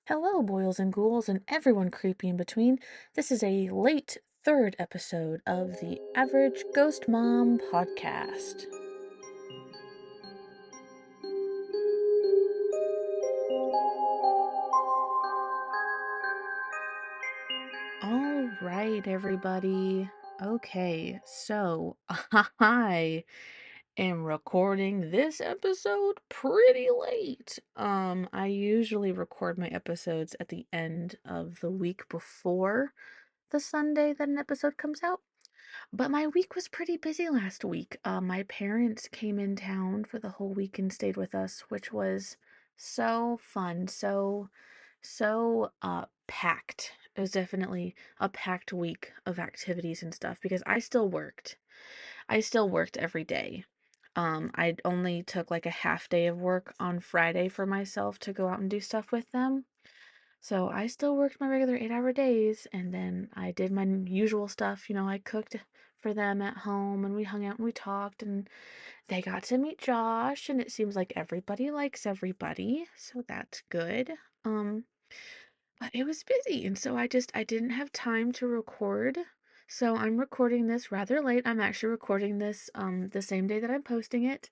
Hello, boils and ghouls, and everyone creepy in between. This is a late third episode of the Average Ghost Mom podcast. All right, everybody. Okay, so I am recording this episode pretty late. I usually record my episodes at the end of the week before the Sunday that an episode comes out. But my week was pretty busy last week. My parents came in town for the whole week and stayed with us, which was so fun, so packed. It was definitely a packed week of activities and stuff because I still worked. I still worked every day. I only took like a half day of work on Friday for myself to go out and do stuff with them. So I still worked my regular 8-hour days, and then I did my usual stuff. I cooked for them at home, and we hung out and we talked, and they got to meet Josh, and it seems like everybody likes everybody, so that's good. Um, but it was busy, and so I didn't have time to record. So I'm recording this rather late. I'm actually recording this the same day that I'm posting it,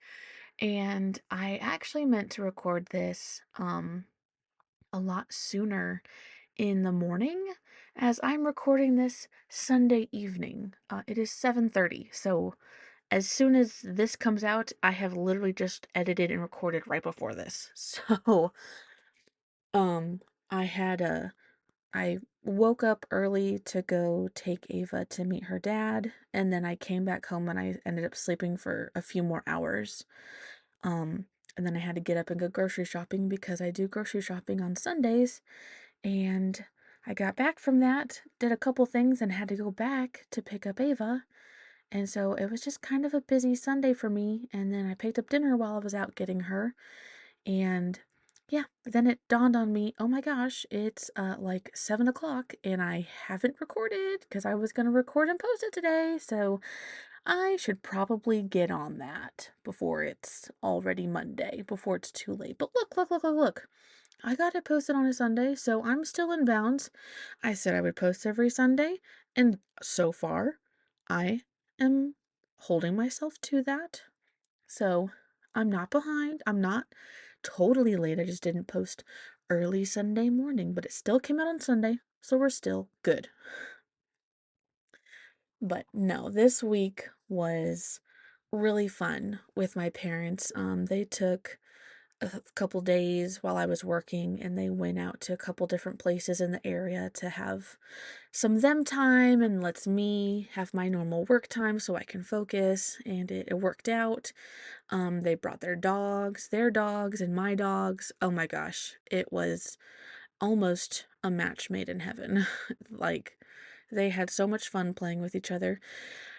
and I actually meant to record this a lot sooner in the morning as I'm recording this Sunday evening. It is 7:30, so as soon as this comes out, I have literally just edited and recorded right before this. So, um, I had a I woke up early to go take Ava to meet her dad, and then I came back home and I ended up sleeping for a few more hours. Um, and then I had to get up and go grocery shopping because I do grocery shopping on Sundays. And I got back from that, did a couple things, and had to go back to pick up Ava. And so it was just kind of a busy Sunday for me. And then I picked up dinner while I was out getting her. And yeah, then it dawned on me, oh my gosh, it's like 7 o'clock and I haven't recorded because I was going to record and post it today. So I should probably get on that before it's already Monday, before it's too late. But look, look, look, look, look. I got it posted on a Sunday, so I'm still in bounds. I said I would post every Sunday, and so far, I am holding myself to that. So I'm not behind. I'm not totally late. I just didn't post early Sunday morning, but it still came out on Sunday, so we're still good. But no, this week was really fun with my parents. They took a couple days while I was working and they went out to a couple different places in the area to have some them time and lets me have my normal work time so I can focus, and it worked out. They brought their dogs and my dogs. Oh my gosh, it was almost a match made in heaven. Like, they had so much fun playing with each other.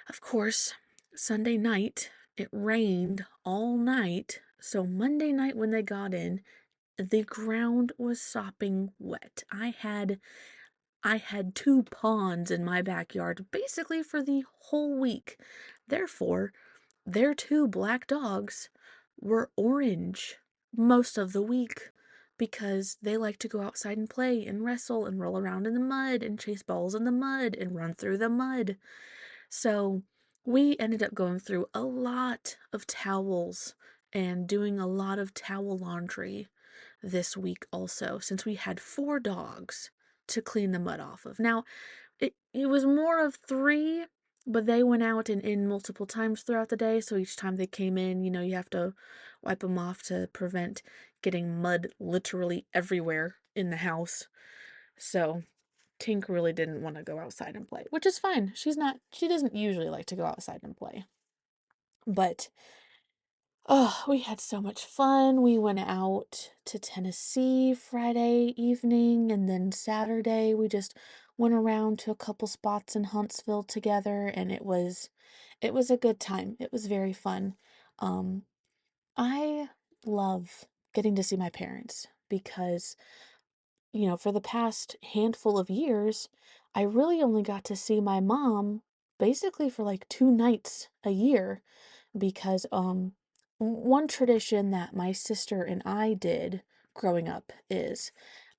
Of course, Sunday night, it rained all night, so Monday night when they got in, the ground was sopping wet. I had two ponds in my backyard basically for the whole week. Therefore, their two black dogs were orange most of the week because they like to go outside and play and wrestle and roll around in the mud and chase balls in the mud and run through the mud. So we ended up going through a lot of towels and doing a lot of towel laundry this week also, since we had four dogs to clean the mud off of. Now, it was more of three, but they went out and in multiple times throughout the day, so each time they came in, you have to wipe them off to prevent getting mud literally everywhere in the house. So Tink really didn't want to go outside and play, which is fine. She doesn't usually like to go outside and play. But oh, we had so much fun. We went out to Tennessee Friday evening, and then Saturday we just went around to a couple spots in Huntsville together, and it was a good time. It was very fun. Um, I love getting to see my parents because, for the past handful of years, I really only got to see my mom basically for like 2 nights a year because one tradition that my sister and I did growing up is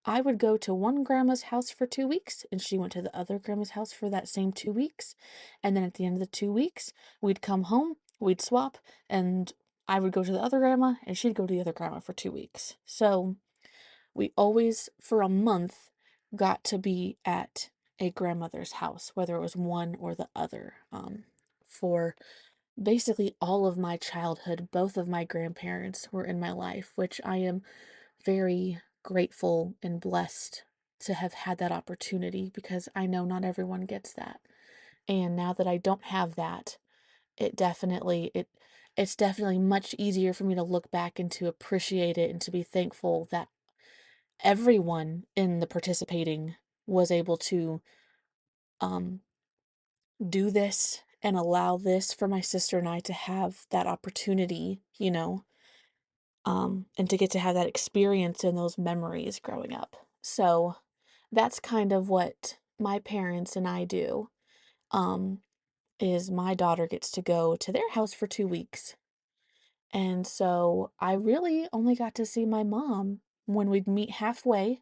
I would go to one grandma's house for 2 weeks, and she went to the other grandma's house for that same 2 weeks. And then at the end of the 2 weeks, we'd come home, we'd swap, and I would go to the other grandma, and she'd go to the other grandma for 2 weeks. So we always, for a month, got to be at a grandmother's house, whether it was one or the other. For basically all of my childhood, both of my grandparents were in my life, which I am very grateful and blessed to have had that opportunity because I know not everyone gets that. And now that I don't have that, it's definitely much easier for me to look back and to appreciate it and to be thankful that everyone in the participating was able to um do this and allow this for my sister and I to have that opportunity, and to get to have that experience and those memories growing up. So that's kind of what my parents and I do. Um, is my daughter gets to go to their house for 2 weeks. And so I really only got to see my mom when we'd meet halfway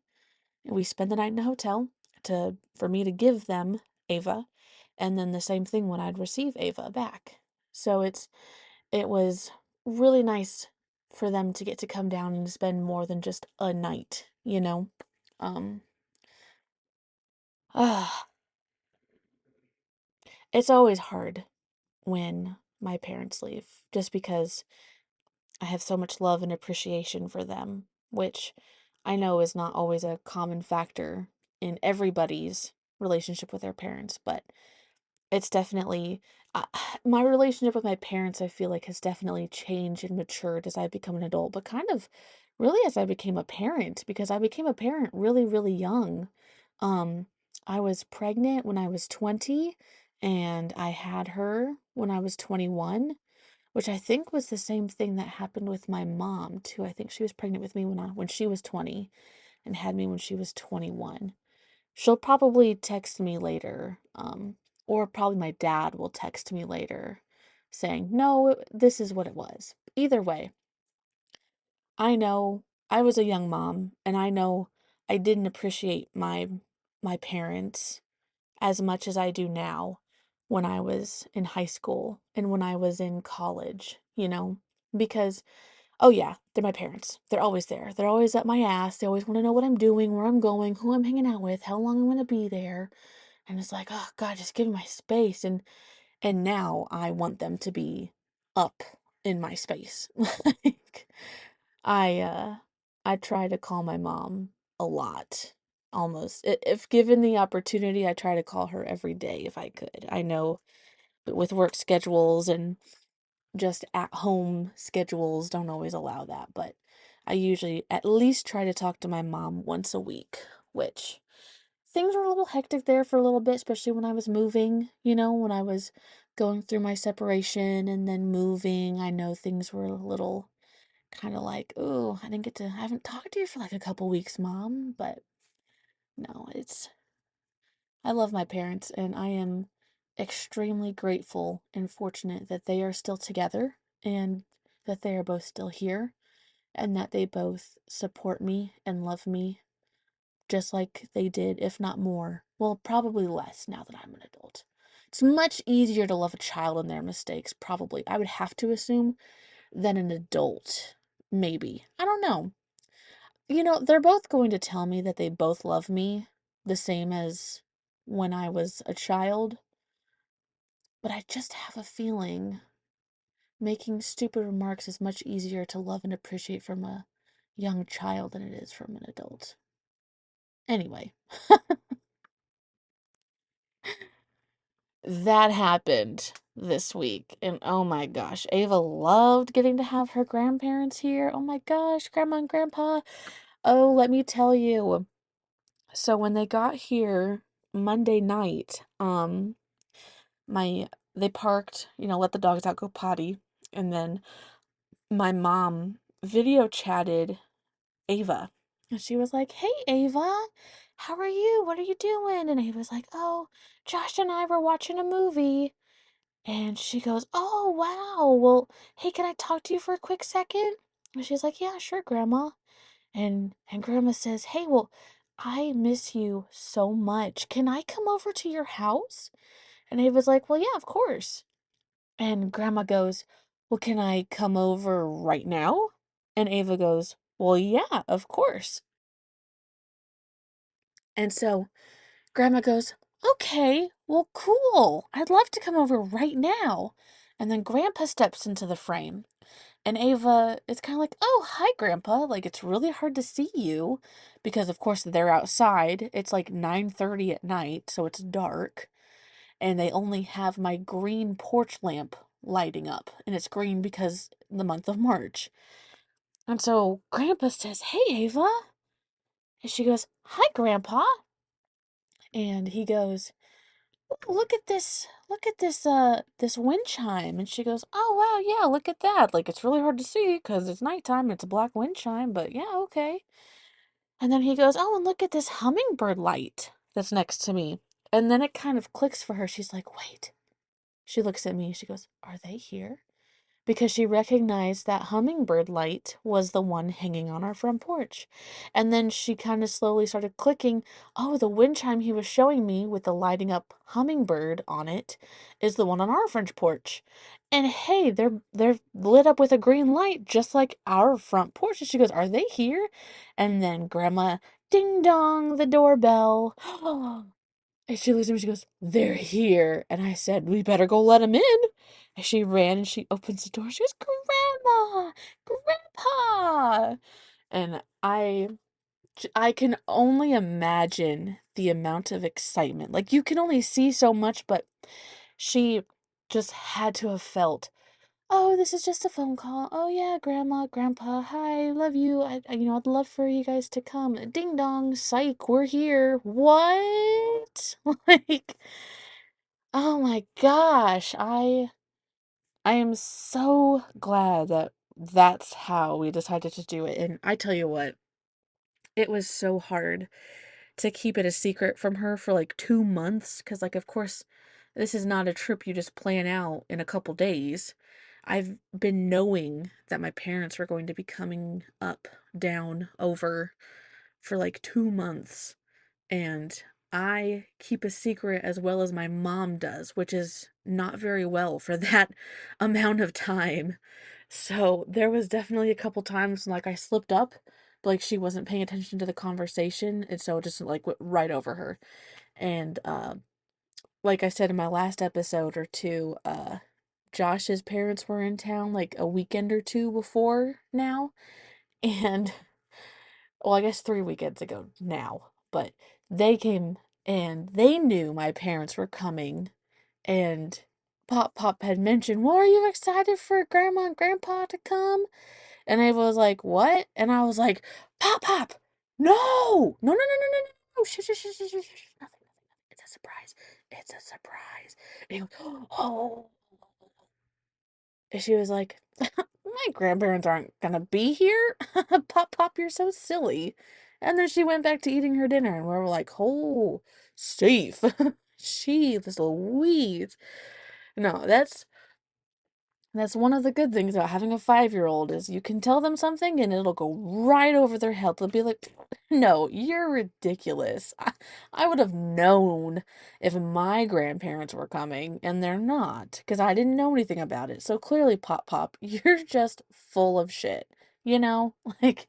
and we spend the night in a hotel for me to give them Ava, and then the same thing when I'd receive Ava back. So it was really nice for them to get to come down and spend more than just a night, you know? Um, ah, it's always hard when my parents leave, just because I have so much love and appreciation for them, which I know is not always a common factor in everybody's relationship with their parents, but it's definitely uh, my relationship with my parents, I feel like, has definitely changed and matured as I've become an adult, but kind of really as I became a parent, because I became a parent really, really young. Um, I was pregnant when I was 20, and I had her when I was 21, which I think was the same thing that happened with my mom too. I think she was pregnant with me when she was 20 and had me when she was 21. She'll probably text me later, or probably my dad will text me later saying, "No, this is what it was." Either way, I know I was a young mom and I know I didn't appreciate my parents as much as I do now when I was in high school and when I was in college, because oh yeah, they're my parents. They're always there. They're always at my ass. They always want to know what I'm doing, where I'm going, who I'm hanging out with, how long I'm going to be there. And it's like, oh God, just give me my space. And now I want them to be up in my space. Like I uh I try to call my mom a lot. Almost. If given the opportunity, I try to call her every day if I could. I know, but with work schedules and just at home schedules don't always allow that, but I usually at least try to talk to my mom once a week, which things were a little hectic there for a little bit, especially when I was moving, when I was going through my separation and then moving. I know things were a little kind of like, oh, I haven't talked to you for like a couple weeks, mom, but no, I love my parents and I am extremely grateful and fortunate that they are still together and that they are both still here and that they both support me and love me just like they did, if not more. Well, probably less now that I'm an adult. It's much easier to love a child and their mistakes, probably. I would have to assume, than an adult. Maybe. I don't know. They're both going to tell me that they both love me the same as when I was a child, but I just have a feeling making stupid remarks is much easier to love and appreciate from a young child than it is from an adult. Anyway, that happened this week, and oh my gosh, Ava loved getting to have her grandparents here. Oh my gosh, Grandma and Grandpa. Oh, let me tell you. So when they got here Monday night, my they parked, let the dogs out, go potty, and then my mom video chatted Ava. And she was like, "Hey Ava, how are you? What are you doing?" And Ava's like, "Oh, Josh and I were watching a movie." And she goes, "Oh, wow. Well, hey, can I talk to you for a quick second?" And she's like, "Yeah, sure, Grandma." And Grandma says, "Hey, well, I miss you so much. Can I come over to your house?" And Ava's like, "Well, yeah, of course." And Grandma goes, "Well, can I come over right now?" And Ava goes, "Well, yeah, of course." And so Grandma goes, "Okay, well, cool. I'd love to come over right now." And then Grandpa steps into the frame. And Ava is kind of like, "Oh, hi, Grandpa. Like, it's really hard to see you." Because, of course, they're outside. It's like 9:30 at night, so it's dark. And they only have my green porch lamp lighting up. And it's green because the month of March. And so Grandpa says, "Hey, Ava." And she goes, "Hi, Grandpa." And he goes, look at this wind chime." And she goes, "Oh, wow, yeah, look at that. Like, it's really hard to see because it's nighttime. It's a black wind chime, but yeah, okay." And then he goes, "Oh, and look at this hummingbird light that's next to me." And then it kind of clicks for her. She's like, "Wait." She looks at me and she goes, "Are they here?" Because she recognized that hummingbird light was the one hanging on our front porch. And then she kind of slowly started clicking, "Oh, the wind chime he was showing me with the lighting up hummingbird on it is the one on our front porch. And hey, they're lit up with a green light just like our front porch." And she goes, "Are they here?" And then Grandma, ding dong, the doorbell. And she looks at me, she goes, "They're here." And I said, "We better go let them in." And she ran and she opens the door. She goes, "Grandma, Grandpa." And I can only imagine the amount of excitement. Like, you can only see so much, but she just had to have felt, "Oh, this is just a phone call. Oh yeah, Grandma, Grandpa, hi, love you. I'd love for you guys to come. Ding dong, psych, we're here." What? Like, oh my gosh, I am so glad that that's how we decided to do it. And I tell you what, it was so hard to keep it a secret from her for like 2 months. Because, like, of course, this is not a trip you just plan out in a couple days. I've been knowing that my parents were going to be coming up, down, over for like 2 months. And I keep a secret as well as my mom does, which is not very well for that amount of time. So there was definitely a couple times like I slipped up, but like she wasn't paying attention to the conversation, and so it just like went right over her. And like I said in my last episode or two, Josh's parents were in town like a weekend or two before now, and well, I guess 3 weekends ago now, but they came and they knew my parents were coming, and Pop had mentioned, "Well, are you excited for Grandma and Grandpa to come?" And Ava was like, "What?" And I was like, Pop, no, no, no, no, no, no, no, no, shh, shh, shh, shh, shh, shh, nothing, nothing, nothing. It's a surprise. It's a surprise. And he goes, "Oh." And she was like, "My grandparents aren't gonna be here." Pop, you're so silly. And then she went back to eating her dinner, and we were like, "Oh, safe." She was Louise. No, that's one of the good things about having a 5-year-old is you can tell them something and it'll go right over their head. They'll be like, "No, you're ridiculous. I would have known if my grandparents were coming and they're not because I didn't know anything about it." So clearly, Pop, you're just full of shit. You know, like,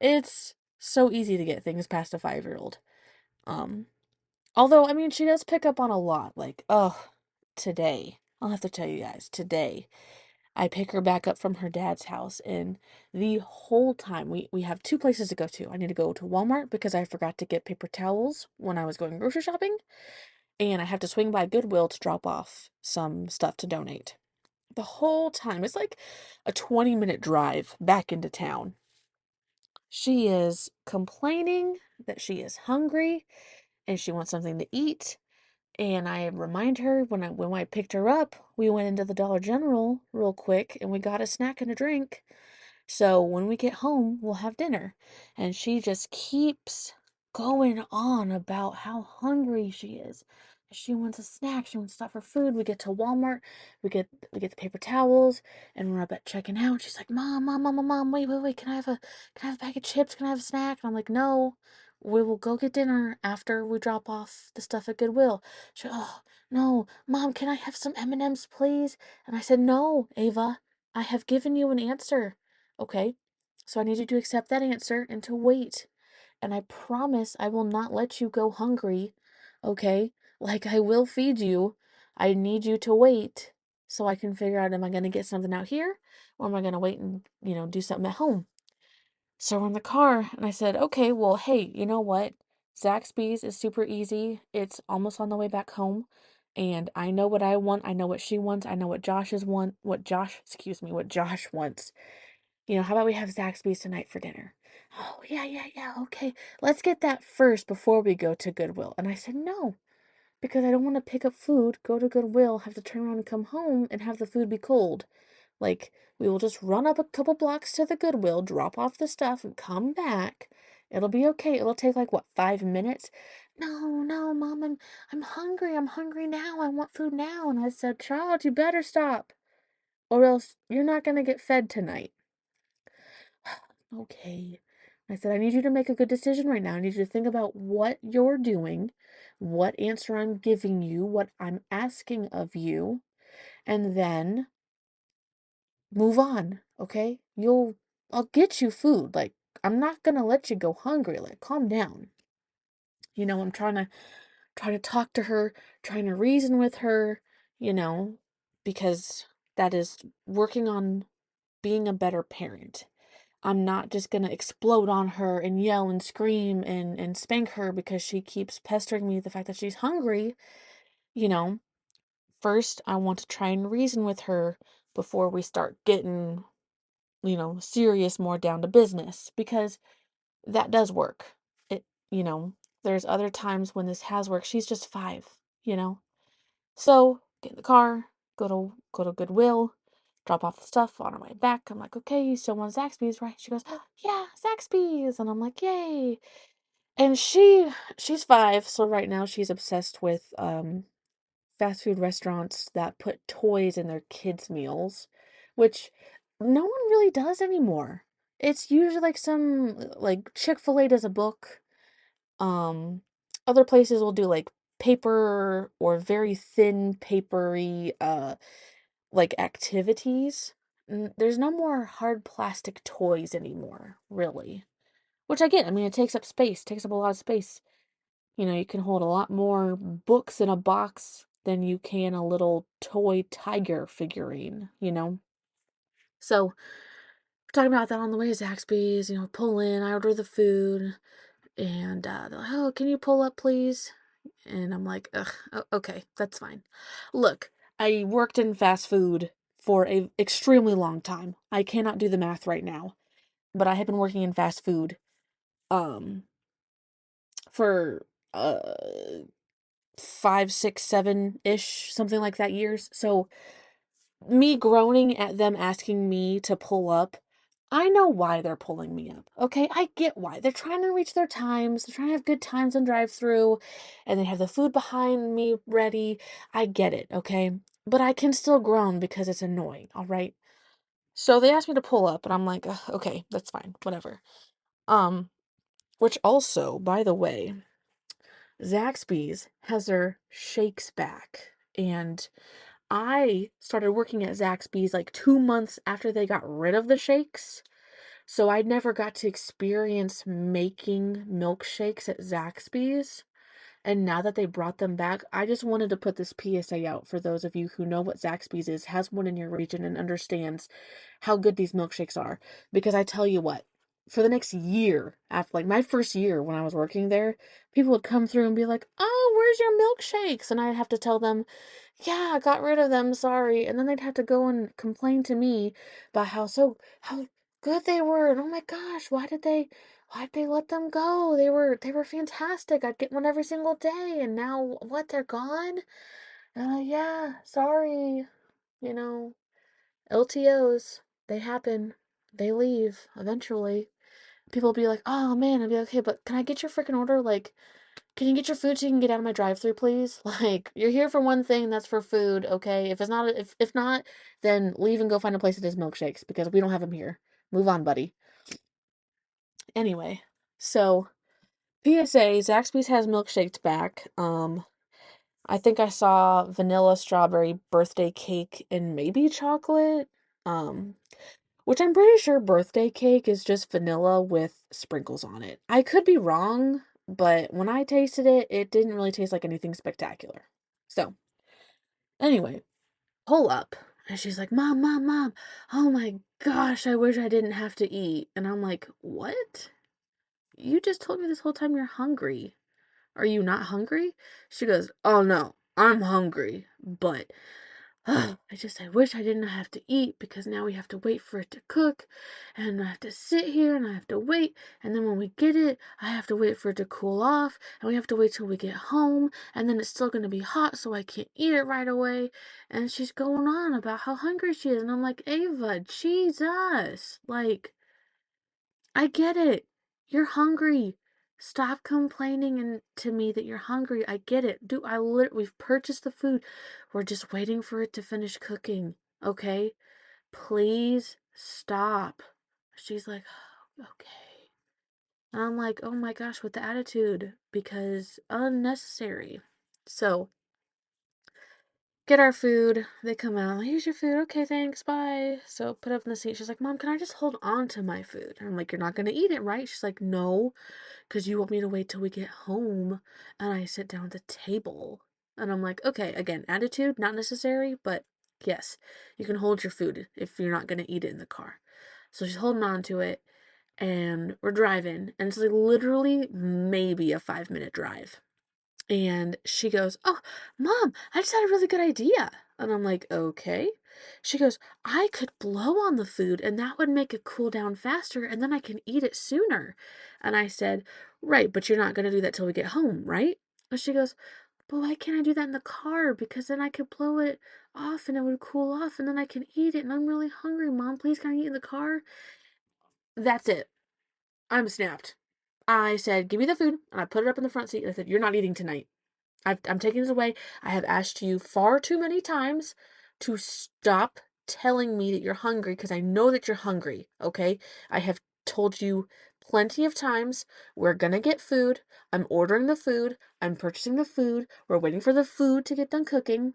it's so easy to get things past a 5-year-old. Um, Although, I mean, she does pick up on a lot. Like, oh, today, I'll have to tell you guys, today. I pick her back up from her dad's house, and the whole time we have two places to go to. I need to go to Walmart because I forgot to get paper towels when I was going grocery shopping, and I have to swing by Goodwill to drop off some stuff to donate. The whole time, it's like a 20-minute drive back into town. She is complaining that she is hungry and she wants something to eat. And I remind her when I picked her up, we went into the Dollar General real quick and we got a snack and a drink. So when we get home, we'll have dinner. And she just keeps going on about how hungry she is. she wants a snack. She wants stuff for food. We get to Walmart. We get the paper towels, and we're about checking out. She's like, "Mom, mom, mom, mom, mom, wait, wait, wait. Can I have a bag of chips? Can I have a snack?" And I'm like, "No, we will go get dinner after we drop off the stuff at Goodwill." Oh no, Mom, can I have some M&Ms, please? And I said, "No, Ava, I have given you an answer. Okay, so I need you to accept that answer and to wait. And I promise I will not let you go hungry, okay? Like, I will feed you. I need you to wait so I can figure out, am I going to get something out here, or am I going to wait and, do something at home?" So we're in the car, and I said, "Okay, well, hey, you know what? Zaxby's is super easy. It's almost on the way back home. And I know what I want. I know what she wants. I know what Josh wants. How about we have Zaxby's tonight for dinner?" "Oh, yeah, yeah, yeah, okay. Let's get that first before we go to Goodwill." And I said, "No, because I don't want to pick up food, go to Goodwill, have to turn around and come home and have the food be cold. Like, we will just run up a couple blocks to the Goodwill, drop off the stuff, and come back. It'll be okay. It'll take like, what, 5 minutes?" "No, no, Mom, I'm hungry. I'm hungry now. I want food now." And I said, "Child, you better stop, or else you're not going to get fed tonight." "Okay." I said, "I need you to make a good decision right now. I need you to think about what you're doing, what answer I'm giving you, what I'm asking of you, and then move on, okay? I'll get you food. Like, I'm not gonna let you go hungry. Like, calm down." I'm trying to talk to her, trying to reason with her, you know, because that is working on being a better parent. I'm not just gonna explode on her and yell and scream and spank her because she keeps pestering me with the fact that she's hungry. You know, First, I want to try and reason with her before we start getting, serious, more down to business, because that does work. It, you know, there's other times when this has worked. She's just 5, you know? So, get in the car, go to Goodwill, drop off the stuff on our way back. I'm like, "Okay, you still want Zaxby's, right?" She goes, "Yeah, Zaxby's." And I'm like, "Yay." And she's 5, so right now she's obsessed with fast food restaurants that put toys in their kids' meals, which no one really does anymore. It's usually like Chick-fil-A does a book. Um, Other places will do like paper or very thin papery like activities. There's no more hard plastic toys anymore, really. Which I get. I mean, it takes up space, takes up a lot of space. You can hold a lot more books in a box than you can a little toy tiger figurine. So, we're talking about that on the way to Zaxby's, pull in, I order the food, and they're like, "Oh, can you pull up, please?" And I'm like, "Ugh, okay, that's fine." Look, I worked in fast food for a extremely long time. I cannot do the math right now, but I have been working in fast food um for 5, 6, 7-ish, something like that years. So me groaning at them asking me to pull up, I know why they're pulling me up. Okay, I get why. They're trying to reach their times. They're trying to have good times on drive-through, and they have the food behind me ready. I get it, okay? But I can still groan because it's annoying, all right? So they asked me to pull up, and I'm like, "Ugh, okay, that's fine, whatever." Um, which also, by the way, Zaxby's has their shakes back, and I started working at Zaxby's like 2 months after they got rid of the shakes. So I never got to experience making milkshakes at Zaxby's. And now that they brought them back, I just wanted to put this PSA out for those of you who know what Zaxby's is, has one in your region, and understands how good these milkshakes are. Because I tell you what, for the next year, after like my first year when I was working there, people would come through and be like, "Oh, where's your milkshakes?" And I'd have to tell them, "Yeah, I got rid of them, sorry." And then they'd have to go and complain to me about how good they were. And oh my gosh, why'd they let them go? They were fantastic. I'd get one every single day, and now what? They're gone? Yeah, sorry. You know, LTOs, they happen. They leave eventually. People will be like, "Oh man," I'll be like, "Okay, but can I get your freaking order? Like, can you get your food so you can get out of my drive-through, please? Like, you're here for one thing, that's for food, okay? If it's not, if not, then leave and go find a place that does milkshakes because we don't have them here. Move on, buddy." Anyway, so PSA, Zaxby's has milkshakes back. I think I saw vanilla strawberry birthday cake and maybe chocolate. Um, which I'm pretty sure birthday cake is just vanilla with sprinkles on it. I could be wrong, but when I tasted it, it didn't really taste like anything spectacular. So, anyway, pull up. And she's like, "Mom, Mom, Mom, oh my gosh, I wish I didn't have to eat." And I'm like, "What? You just told me this whole time you're hungry. Are you not hungry?" She goes, "Oh no, I'm hungry, but I wish I didn't have to eat because now we have to wait for it to cook and I have to sit here and I have to wait. And then when we get it, I have to wait for it to cool off and we have to wait till we get home and then it's still going to be hot so I can't eat it right away." And she's going on about how hungry she is. And I'm like, "Ava, Jesus. Like, I get it. You're hungry. Stop complaining to me that you're hungry. I get it. We've purchased the food. We're just waiting for it to finish cooking. Okay? Please stop." She's like, "Oh, okay." And I'm like, "Oh my gosh, with the attitude because unnecessary." So, get our food. They come out. "Here's your food. Okay, thanks. Bye." So put up in the seat. She's like, "Mom, can I just hold on to my food?" And I'm like, "You're not gonna eat it, right?" She's like, "No, because you want me to wait till we get home and I sit down at the table." And I'm like, "Okay, again, attitude, not necessary, but yes, you can hold your food if you're not gonna eat it in the car." So she's holding on to it and we're driving and it's like literally maybe a 5-minute drive. And she goes, "Oh, Mom, I just had a really good idea." And I'm like, "Okay." She goes, "I could blow on the food and that would make it cool down faster and then I can eat it sooner." And I said, "Right, but you're not going to do that till we get home, right?" And she goes, "But why can't I do that in the car? Because then I could blow it off and it would cool off and then I can eat it and I'm really hungry, Mom. Please, can I eat in the car?" That's it. I'm snapped. I said, "Give me the food." And I put it up in the front seat and I said, "You're not eating tonight. I'm taking this away. I have asked you far too many times to stop telling me that you're hungry because I know that you're hungry, okay? I have told you plenty of times we're gonna get food. I'm ordering the food. I'm purchasing the food. We're waiting for the food to get done cooking.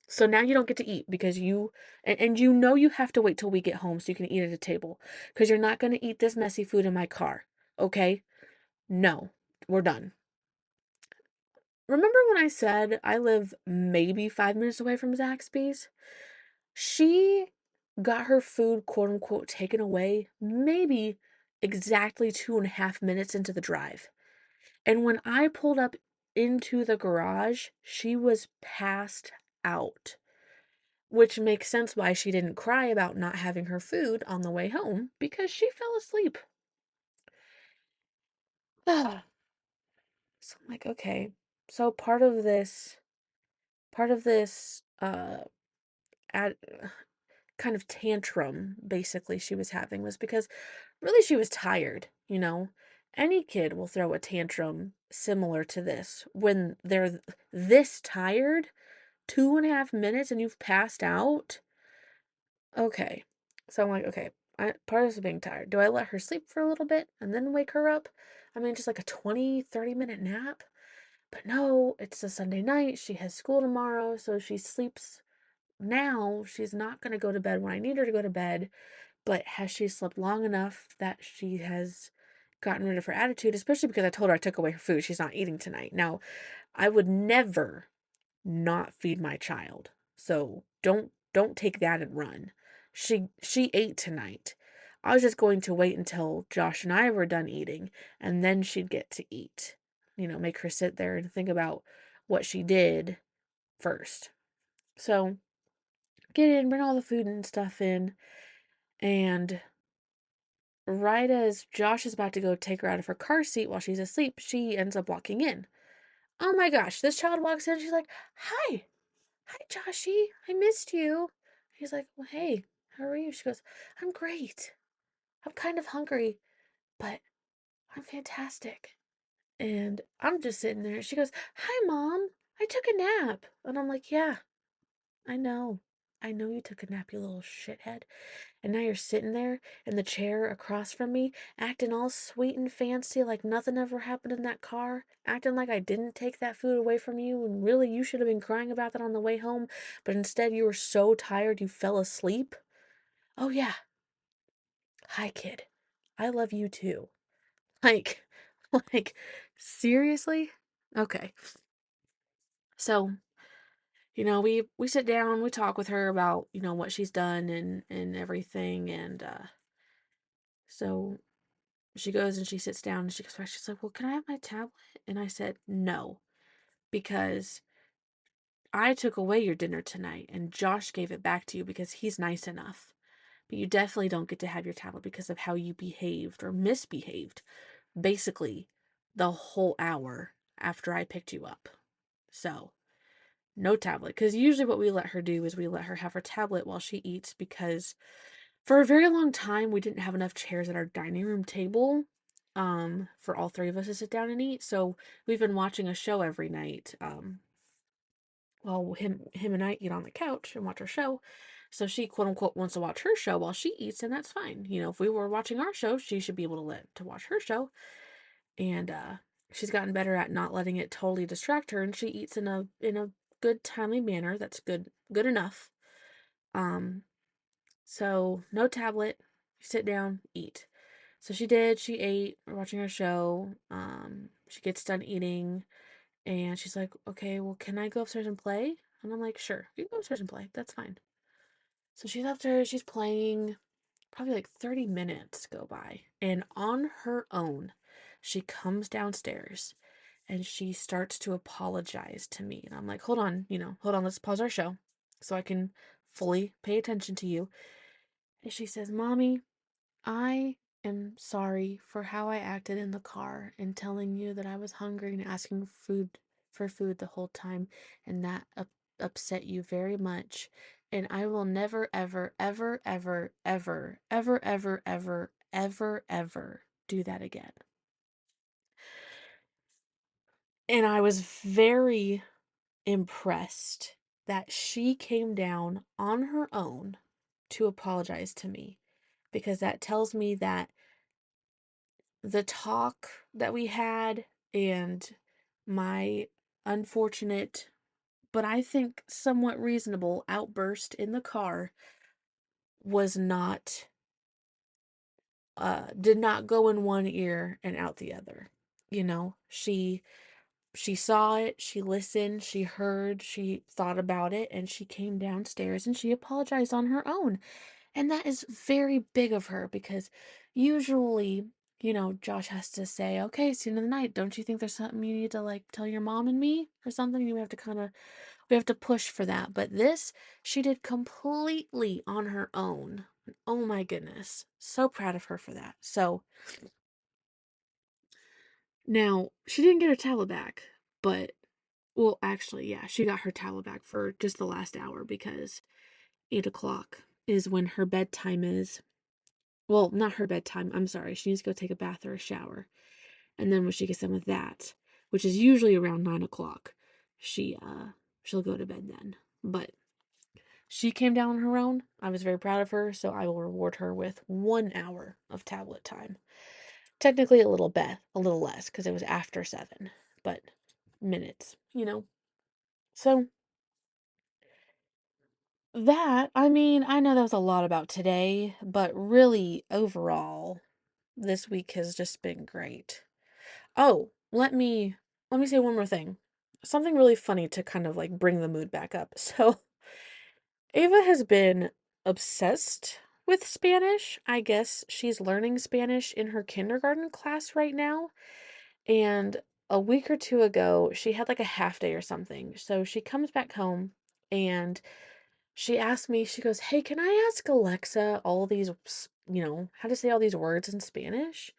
So now you don't get to eat because and you know you have to wait till we get home so you can eat at a table because you're not gonna eat this messy food in my car, okay? No, we're done." Remember when I said I live maybe 5 minutes away from Zaxby's? She got her food, quote unquote, taken away maybe exactly 2.5 minutes into the drive. And when I pulled up into the garage, she was passed out, which makes sense why she didn't cry about not having her food on the way home because she fell asleep. So I'm like, okay. So part of this, ad, kind of tantrum basically she was having was because really she was tired, you know. Any kid will throw a tantrum similar to this when they're this tired, 2.5 minutes and you've passed out. Okay. So I'm like, okay, part of this is being tired. Do I let her sleep for a little bit and then wake her up? I mean, just like a 20-30 minute nap. But no, it's a Sunday night. She has school tomorrow, so she sleeps now. She's not going to go to bed when I need her to go to bed. But has she slept long enough that she has gotten rid of her attitude? Especially because I told her I took away her food. She's not eating tonight. Now, I would never not feed my child. So don't take that and run. She ate tonight. I was just going to wait until Josh and I were done eating and then she'd get to eat. You know, make her sit there and think about what she did first. So, get in, bring all the food and stuff in, and right as Josh is about to go take her out of her car seat while she's asleep, she ends up walking in. Oh my gosh, this child walks in, she's like, "Hi, hi Joshy, I missed you." He's like, "Well, hey, how are you?" She goes, "I'm great. I'm kind of hungry, but I'm fantastic. And I'm just sitting there. She goes, Hi, Mom. I took a nap. And I'm like, Yeah, I know. I know you took a nap, you little shithead. And now you're sitting there in the chair across from me, acting all sweet and fancy like nothing ever happened in that car, acting like I didn't take that food away from you, and really you should have been crying about that on the way home, but instead you were so tired you fell asleep. Oh, yeah. Hi, kid. I love you too. Like, like, seriously? Okay. So, we sit down, we talk with her about, what she's done and everything, and so she goes and she sits down and she goes back. She's like, Well, can I have my tablet? And I said, No, because I took away your dinner tonight and Josh gave it back to you because he's nice enough. But you definitely don't get to have your tablet because of how you behaved or misbehaved basically the whole hour after I picked you up. So, no tablet. Because usually what we let her do is we let her have her tablet while she eats because for a very long time, we didn't have enough chairs at our dining room table for all three of us to sit down and eat. So we've been watching a show every night. While him and I eat on the couch and watch our show. So she quote unquote wants to watch her show while she eats, and that's fine. If we were watching our show, she should be able to watch her show. And she's gotten better at not letting it totally distract her, and she eats in a good timely manner. That's good enough. Um, so no tablet. Sit down, eat. So she did. She ate. We're watching her show. She gets done eating, and she's like, "Okay, well, can I go upstairs and play?" And I'm like, "Sure, you can go upstairs and play. That's fine." So she's upstairs. She's playing. Probably like 30 minutes go by, and on her own, she comes downstairs, and she starts to apologize to me. And I'm like, hold on. Let's pause our show, so I can fully pay attention to you. And she says, "Mommy, I am sorry for how I acted in the car and telling you that I was hungry and asking for food the whole time, and that upset you very much. And I will never, ever, ever, ever, ever, ever, ever, ever, ever, ever do that again." And I was very impressed that she came down on her own to apologize to me, because that tells me that the talk that we had and my unfortunate, but I think somewhat reasonable outburst in the car was not, did not go in one ear and out the other. She saw it, she listened, she heard, she thought about it, and she came downstairs and she apologized on her own. And that is very big of her because usually, Josh has to say, "Okay, it's the end of the night. Don't you think there's something you need to like tell your mom and me or something?" We have to push for that. But this, she did completely on her own. Oh my goodness. So proud of her for that. So now she didn't get her tablet back, but well, actually, yeah, she got her tablet back for just the last hour because 8 o'clock is when her bedtime is. Well, not her bedtime. I'm sorry. She needs to go take a bath or a shower. And then when she gets done with that, which is usually around 9 o'clock, she'll go to bed then. But she came down on her own. I was very proud of her, so I will reward her with 1 hour of tablet time. Technically a little less, because it was after 7, but minutes. So I mean, I know that was a lot about today, but really overall, this week has just been great. Oh, let me say one more thing. Something really funny to kind of like bring the mood back up. So, Ava has been obsessed with Spanish. I guess she's learning Spanish in her kindergarten class right now. And a week or two ago, she had like a half day or something. So she comes back home and she asked me, she goes, "Hey, can I ask Alexa all these, how to say all these words in Spanish?"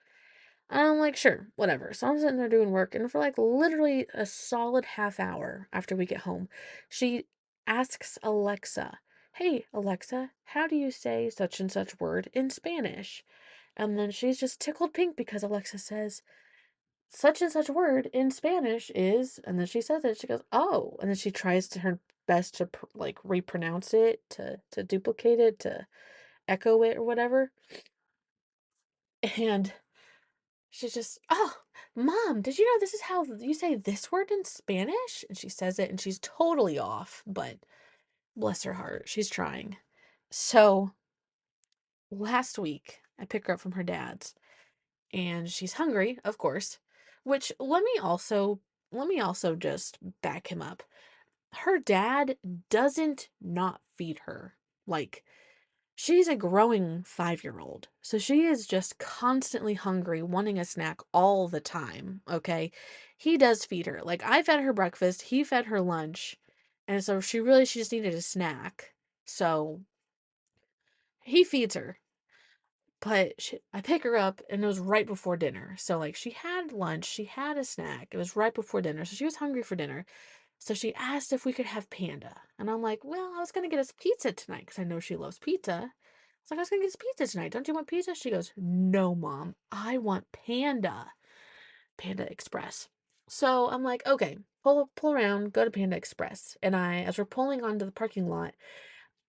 And I'm like, "Sure, whatever." So I'm sitting there doing work, and for like literally a solid half hour after we get home, she asks Alexa, "Hey, Alexa, how do you say such and such word in Spanish?" And then she's just tickled pink because Alexa says, such and such word in Spanish is, and then she says it, she goes, oh, and then she tries to her best to like repronounce it, to duplicate it, to echo it or whatever. And she's just, oh, Mom, did you know this is how you say this word in Spanish? And she says it and she's totally off, but bless her heart, she's trying. So last week, I pick her up from her dad's and she's hungry, of course, which let me also just back him up. Her dad doesn't not feed her. Like, she's a growing 5-year-old. So she is just constantly hungry, wanting a snack all the time, okay? He does feed her. Like, I fed her breakfast, he fed her lunch, and so she just needed a snack. So he feeds her. But I pick her up and it was right before dinner. So, like, she had lunch, she had a snack. It was right before dinner. So she was hungry for dinner. So she asked if we could have panda. And I'm like, well, I was going to get us pizza tonight because I know she loves pizza. It's like, I was going to get us pizza tonight. Don't you want pizza? She goes, no, Mom. I want Panda. Panda Express. So I'm like, okay, pull around, go to Panda Express. And as we're pulling onto the parking lot,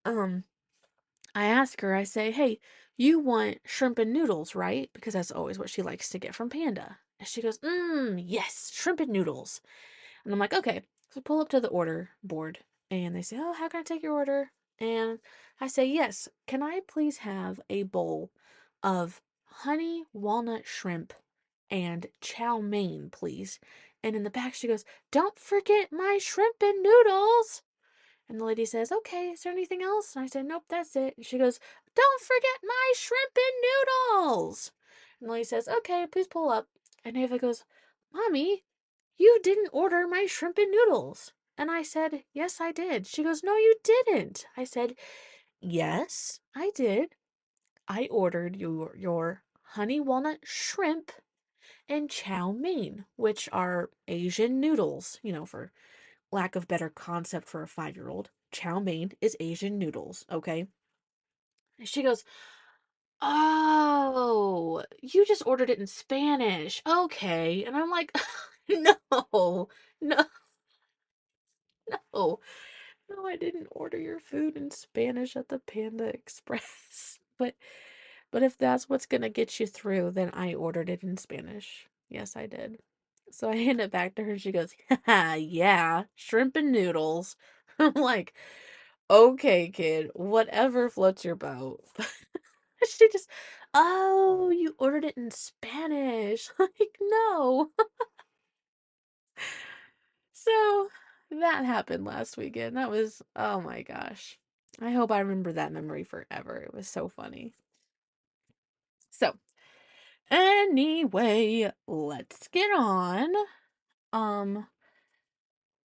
um, I ask her, I say, hey, you want shrimp and noodles, right? Because that's always what she likes to get from Panda. And she goes, yes, shrimp and noodles. And I'm like, okay. So pull up to the order board and they say, oh, how can I take your order? And I say, yes, can I please have a bowl of honey walnut shrimp and chow mein, please? And in the back, she goes, don't forget my shrimp and noodles. And the lady says, okay, is there anything else? And I said, nope, that's it. And she goes, don't forget my shrimp and noodles. And the lady says, okay, please pull up. And Ava goes, Mommy, you didn't order my shrimp and noodles. And I said, yes, I did. She goes, no, you didn't. I said, yes, I did. I ordered your honey walnut shrimp and chow mein, which are Asian noodles, for lack of better concept for a 5-year-old. Chow mein is Asian noodles, okay? And she goes, oh, you just ordered it in Spanish. Okay. And I'm like, no, no, no. No, I didn't order your food in Spanish at the Panda Express. But if that's what's gonna get you through, then I ordered it in Spanish. Yes, I did. So I hand it back to her. She goes, yeah, shrimp and noodles. I'm like, okay, kid, whatever floats your boat. She just, oh, you ordered it in Spanish. Like, no. So that happened last weekend. That was, oh my gosh. I hope I remember that memory forever. It was so funny. So, anyway, let's get on. Um,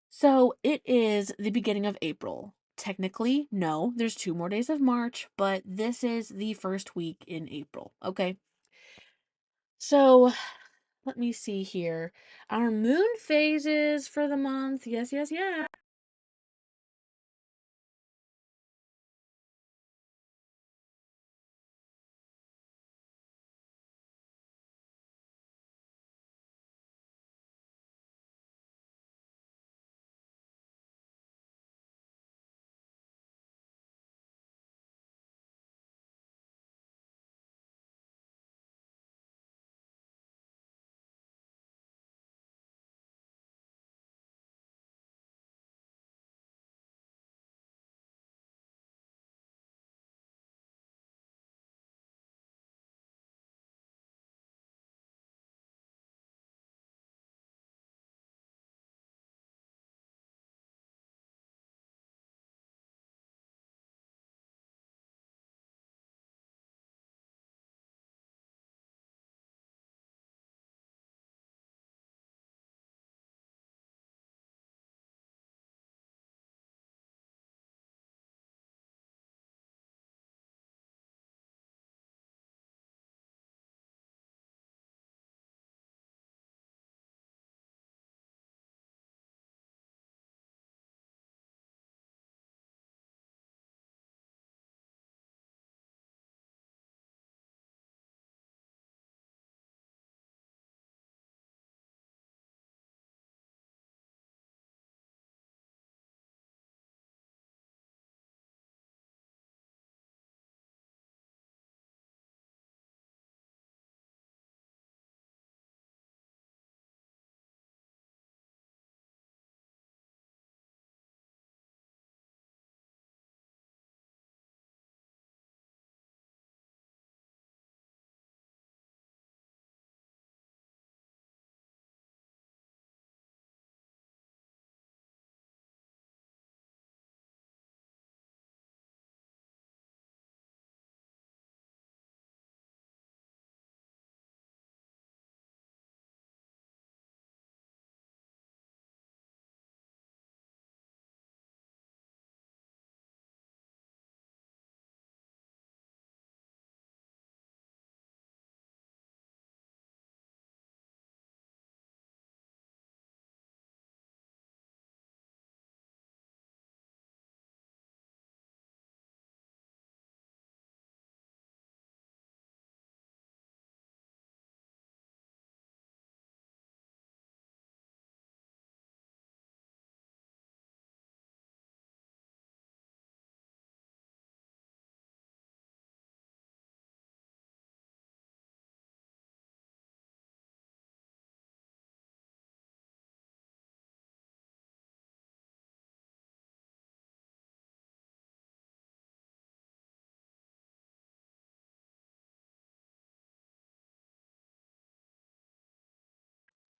so it is the beginning of April. Technically, no, there's 2 more days of March, but this is the first week in April, okay? So, let me see here. Our moon phases for the month. Yes, yes, yes.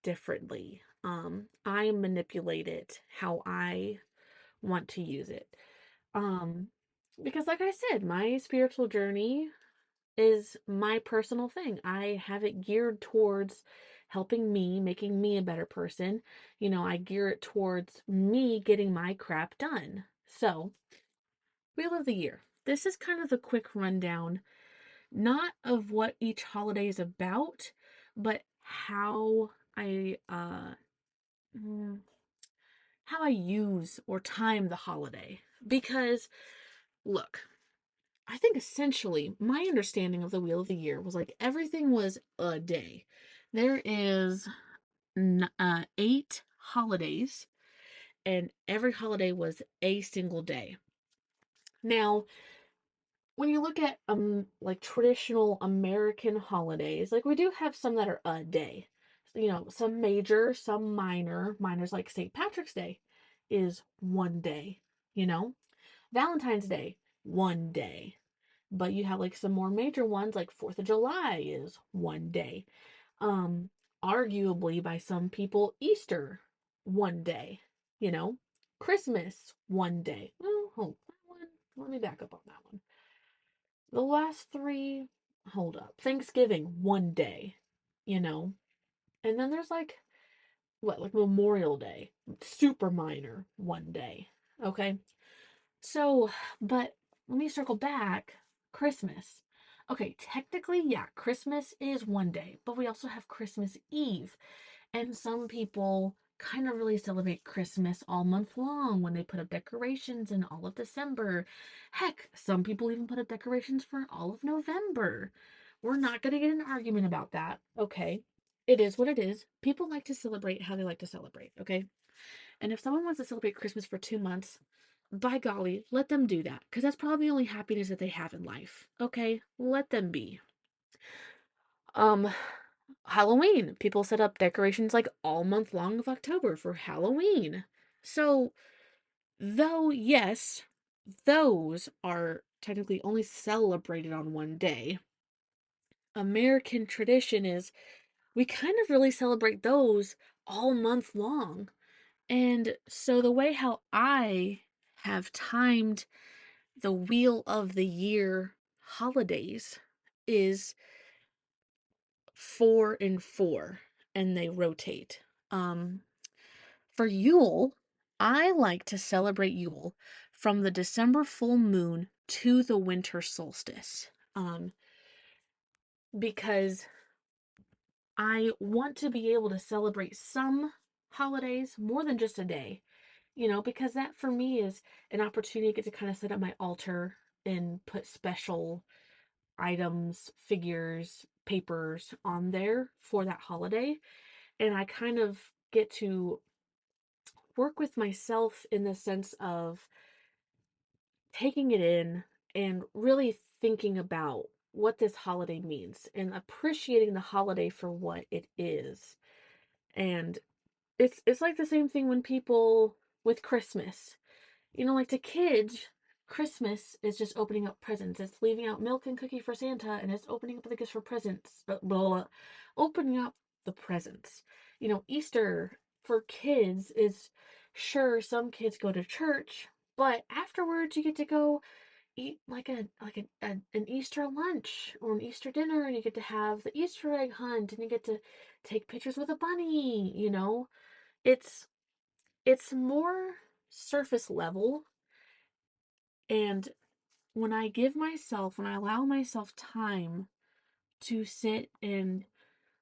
differently. I manipulate it how I want to use it. Um, because like I said, my spiritual journey is my personal thing. I have it geared towards helping me, making me a better person. I gear it towards me getting my crap done. So, Wheel of the Year. This is kind of a quick rundown, not of what each holiday is about, but mm, how I use or time the holiday. Because look, I think essentially my understanding of the Wheel of the Year was like everything was a day. There is 8 holidays, and every holiday was a single day. Now, when you look at like traditional American holidays, like we do have some that are a day. Some major, some minor. Minor's like St. Patrick's Day is one day, you know. Valentine's Day, one day. But you have like some more major ones like 4th of July is one day. Um Arguably by some people Easter one day, you know. Christmas one day. Oh, hold that one. Let me back up on that one. The last three, hold up. Thanksgiving one day, you know. And then there's like Memorial Day, super minor one day. Okay? So, but let me circle back. Christmas. Okay, technically, yeah, Christmas is one day, but we also have Christmas Eve. And some people kind of really celebrate Christmas all month long when they put up decorations in all of December. Heck, some people even put up decorations for all of November. We're not going to get an argument about that, okay? It is what it is. People like to celebrate how they like to celebrate, okay? And if someone wants to celebrate Christmas for 2 months, by golly, let them do that. Because that's probably the only happiness that they have in life. Okay? Let them be. Um, Halloween. People set up decorations like all month long of October for Halloween. So, though, yes, those are technically only celebrated on one day, American tradition is we kind of really celebrate those all month long. And so the way how I have timed the Wheel of the Year holidays is 4 and 4, and they rotate. Um, for Yule, I like to celebrate Yule from the December full moon to the winter solstice. Because I want to be able to celebrate some holidays more than just a day, because that for me is an opportunity to get to kind of set up my altar and put special items, figures, papers on there for that holiday. And I kind of get to work with myself in the sense of taking it in and really thinking about what this holiday means and appreciating the holiday for what it is. And it's like the same thing when people with Christmas. Like to kids, Christmas is just opening up presents. It's leaving out milk and cookie for Santa, and it's opening up the gifts for presents. Blah, blah, blah. Opening up the presents. Easter for kids is sure some kids go to church, but afterwards you get to go eat an Easter lunch or an Easter dinner, and you get to have the Easter egg hunt, and you get to take pictures with a bunny. It's it's more surface level. And when I allow myself time to sit and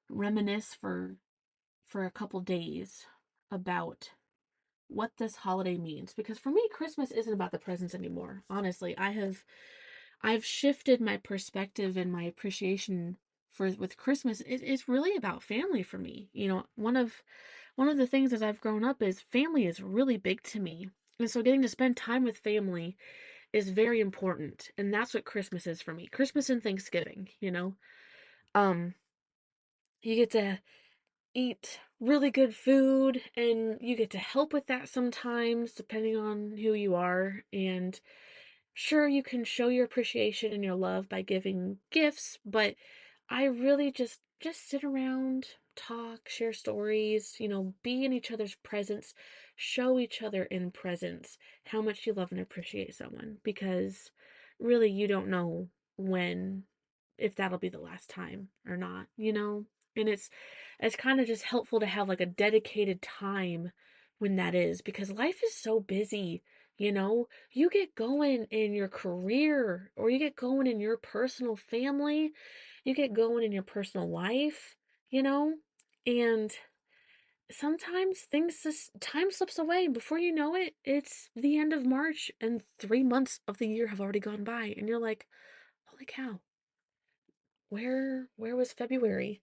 reminisce for a couple days about what this holiday means, because for me Christmas isn't about the presents anymore. Honestly, I've shifted my perspective and my appreciation for with Christmas. It's really about family for me. One of the things as I've grown up is family is really big to me. And so getting to spend time with family is very important. And that's what Christmas is for me. Christmas and Thanksgiving. Um, you get to eat really good food and you get to help with that sometimes, depending on who you are. And sure, you can show your appreciation and your love by giving gifts, but I really just sit around, talk, share stories, be in each other's presence, show each other in presence how much you love and appreciate someone because really you don't know when if that'll be the last time or not. And it's kind of just helpful to have like a dedicated time when that is because life is so busy, you know? You get going in your career or you get going in your personal family, you get going in your personal life, you know? And sometimes things just time slips away and before you know it, it's the end of March and 3 months of the year have already gone by and you're like, "Holy cow. Where was February?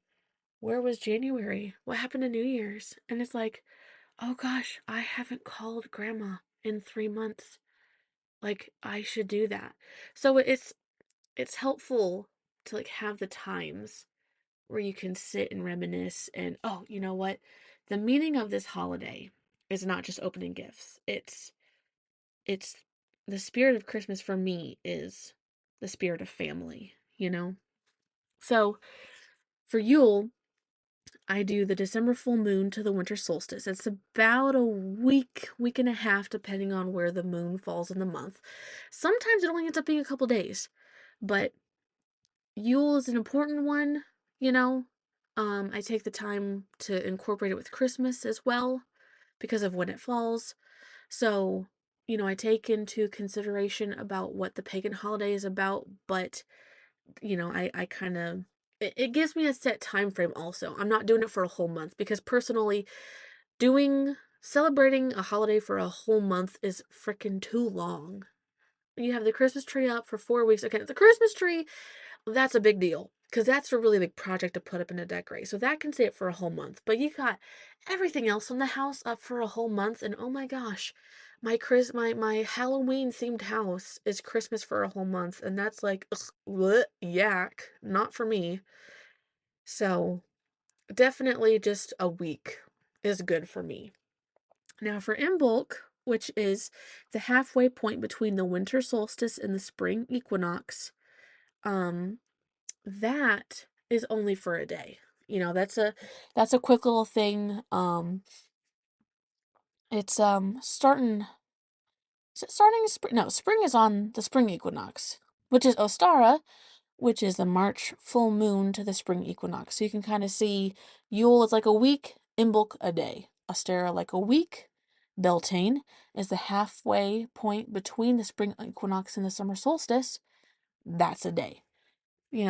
Where was January? What happened to New Year's?" And it's like, "Oh gosh, I haven't called grandma in 3 months. Like I should do that." So it's helpful to like have the times where you can sit and reminisce and oh, you know what? The meaning of this holiday is not just opening gifts. It's the spirit of Christmas for me is the spirit of family. So for Yule, I do the December full moon to the winter solstice. It's about a week and a half, depending on where the moon falls in the month. Sometimes it only ends up being a couple days, but Yule is an important one, you know. I take the time to incorporate it with Christmas as well because of when it falls. So, I take into consideration about what the pagan holiday is about, but I kind of it gives me a set time frame also. I'm not doing it for a whole month because personally doing celebrating a holiday for a whole month is freaking too long. You have the Christmas tree up for 4 weeks. Okay, the Christmas tree, that's a big deal because that's a really big project to put up and to decorate. So that can stay up for a whole month. But you got everything else in the house up for a whole month, and oh my gosh, my Halloween themed house is Christmas for a whole month, and that's like ugh, what yak, not for me. So definitely just a week is good for me. Now for Imbolc, which is the halfway point between the winter solstice and the spring equinox, um, that is only for a day. That's a quick little thing. It's starting is it starting spring? No, spring is on the spring equinox, which is Ostara, which is the March full moon to the spring equinox. So you can kind of see Yule is like a week, Imbolc a day. Ostara like a week. Beltane is the halfway point between the spring equinox and the summer solstice. That's a day.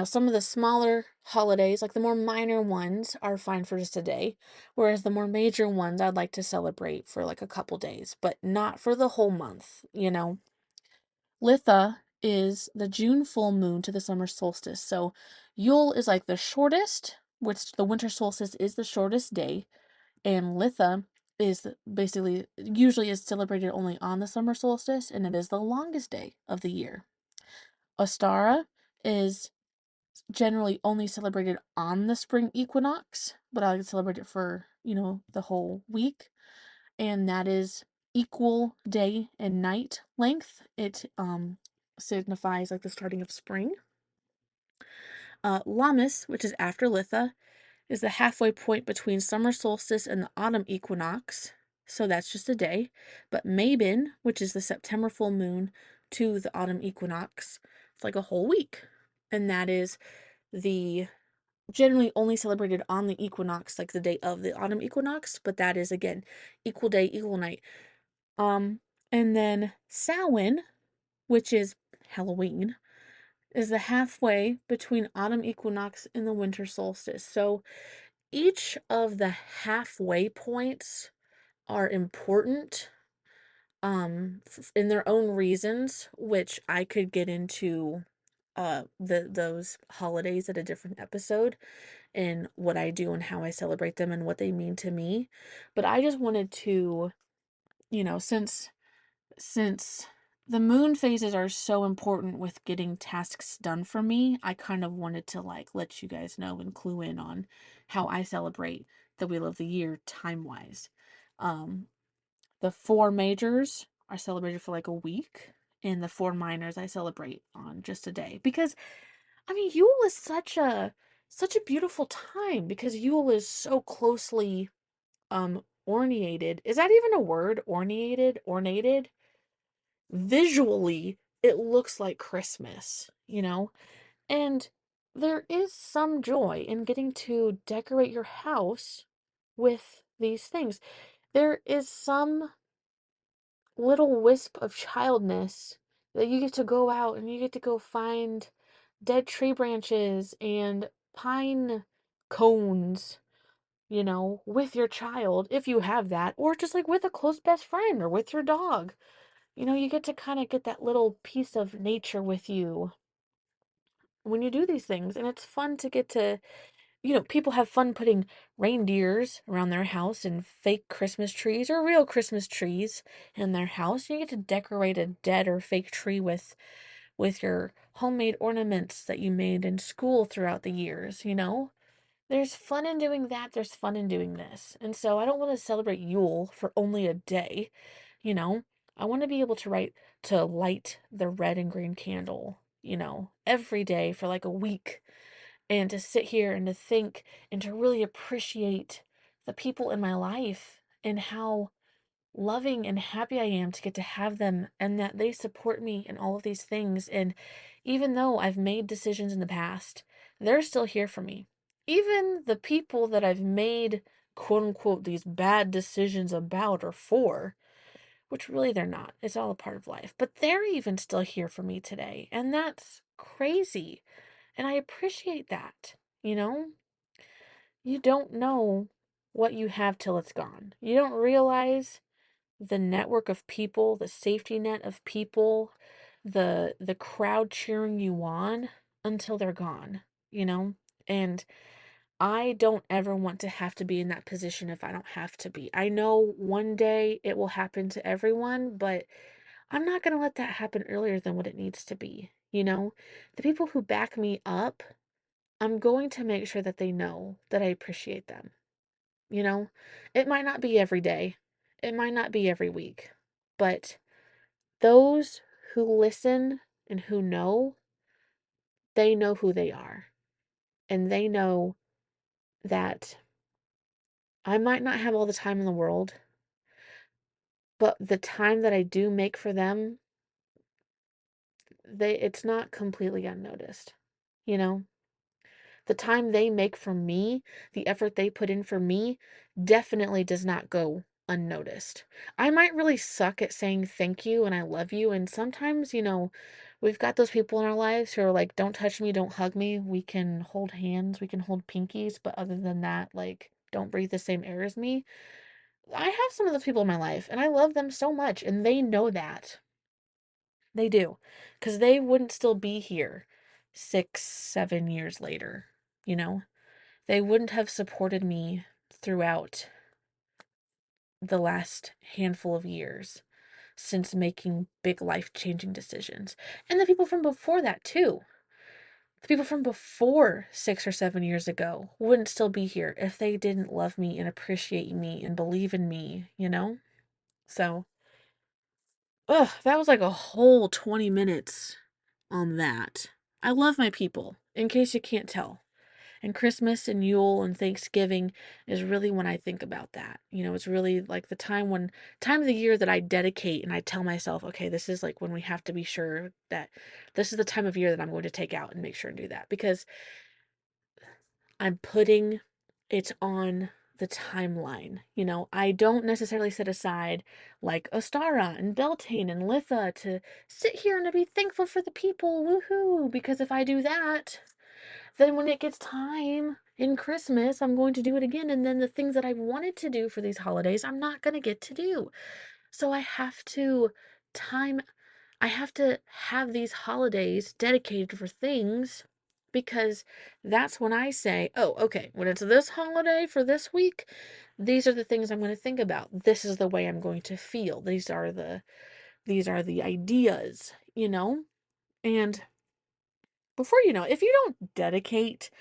Some of the smaller holidays, like the more minor ones, are fine for just a day, whereas the more major ones I'd like to celebrate for like a couple days, but not for the whole month. Litha is the June full moon to the summer solstice. So Yule is like the shortest, which the winter solstice is the shortest day, and Litha is basically usually is celebrated only on the summer solstice, and it is the longest day of the year. Ostara is generally only celebrated on the spring equinox, but I celebrate it for, the whole week. And that is equal day and night length. It signifies like the starting of spring. Lammas, which is after Litha, is the halfway point between summer solstice and the autumn equinox. So that's just a day. But Mabon, which is the September full moon to the autumn equinox, it's like a whole week. And that is the generally only celebrated on the equinox, like the day of the autumn equinox, but that is again equal day, equal night. Um, and then Samhain, which is Halloween, is the halfway between autumn equinox and the winter solstice. So each of the halfway points are important in their own reasons, which I could get into those holidays at a different episode and what I do and how I celebrate them and what they mean to me. But I just wanted to, since the moon phases are so important with getting tasks done for me, I kind of wanted to like let you guys know and clue in on how I celebrate the Wheel of the Year time-wise. Um, the four majors are celebrated for like a week, and the four minors I celebrate on just a day because I mean, Yule is such a beautiful time because Yule is so closely ornated. Is that even a word? Ornated? Ornated? Visually, it looks like Christmas, you know? And there is some joy in getting to decorate your house with these things. There is some little wisp of childness that you get to go out and you get to go find dead tree branches and pine cones, with your child, if you have that, or just like with a close best friend or with your dog. You get to kind of get that little piece of nature with you when you do these things. And it's fun to get to, people have fun putting reindeers around their house and fake Christmas trees or real Christmas trees in their house. You get to decorate a dead or fake tree with your homemade ornaments that you made in school throughout the years. There's fun in doing that. There's fun in doing this. And so I don't want to celebrate Yule for only a day, you know. I want to be able to light the red and green candle, every day for like a week and to sit here and to think and to really appreciate the people in my life and how loving and happy I am to get to have them and that they support me in all of these things. And even though I've made decisions in the past, they're still here for me. Even the people that I've made quote unquote these bad decisions about or for, which really they're not. It's all a part of life. But they're even still here for me today. And that's crazy. And I appreciate that. You know, you don't know what you have till it's gone. You don't realize the network of people, the safety net of people, the crowd cheering you on until they're gone, you know? And I don't ever want to have to be in that position if I don't have to be. I know one day it will happen to everyone, but I'm not going to let that happen earlier than what it needs to be, you know? The people who back me up, I'm going to make sure that they know that I appreciate them. You know, it might not be every day, it might not be every week, but those who listen and who know, they know who they are. And they know that I might not have all the time in the world, but the time that I do make for them, it's not completely unnoticed. You know, the time they make for me, the effort they put in for me, definitely does not go unnoticed. I might really suck at saying thank you and I love you. And sometimes, we've got those people in our lives who are like, don't touch me, don't hug me. We can hold hands, we can hold pinkies. But other than that, like, don't breathe the same air as me. I have some of those people in my life and I love them so much. And they know that. They do. Because they wouldn't still be here 6, 7 years later, you know? They wouldn't have supported me throughout the last handful of years since making big life-changing decisions. And the people from before that, too. The people from before 6 or 7 years ago wouldn't still be here if they didn't love me and appreciate me and believe in me? So, that was like a whole 20 minutes on that. I love my people, in case you can't tell. And Christmas and Yule and Thanksgiving is really when I think about that. It's really like the time of the year that I dedicate and I tell myself, okay, this is like when we have to be sure that this is the time of year that I'm going to take out and make sure and do that because I'm putting it on the timeline. I don't necessarily set aside like Ostara and Beltane and Litha to sit here and to be thankful for the people. Woohoo! Because if I do that, then when it gets time in Christmas, I'm going to do it again. And then the things that I wanted to do for these holidays, I'm not going to get to do. So time, I have to have these holidays dedicated for things because that's when I say, oh, okay, when it's this holiday for this week, these are the things I'm going to think about. This is the way I'm going to feel. These are the ideas. And before you know, if you don't dedicate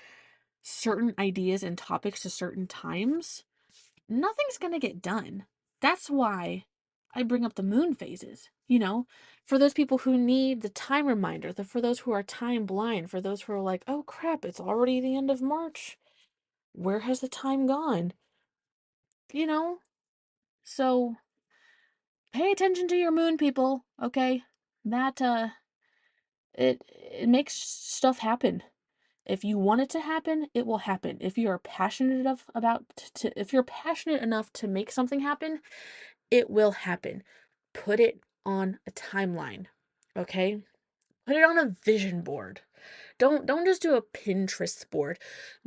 certain ideas and topics to certain times, nothing's going to get done. That's why I bring up the moon phases, for those people who need the time reminder, for those who are time blind, for those who are like, oh crap, it's already the end of March. Where has the time gone? You know? So pay attention to your moon, people, okay? That it makes stuff happen. If you want it to happen, it will happen. If you are passionate enough if you're passionate enough to make something happen, it will happen. Put it on a timeline. Okay? Put it on a vision board. Don't just do a Pinterest board.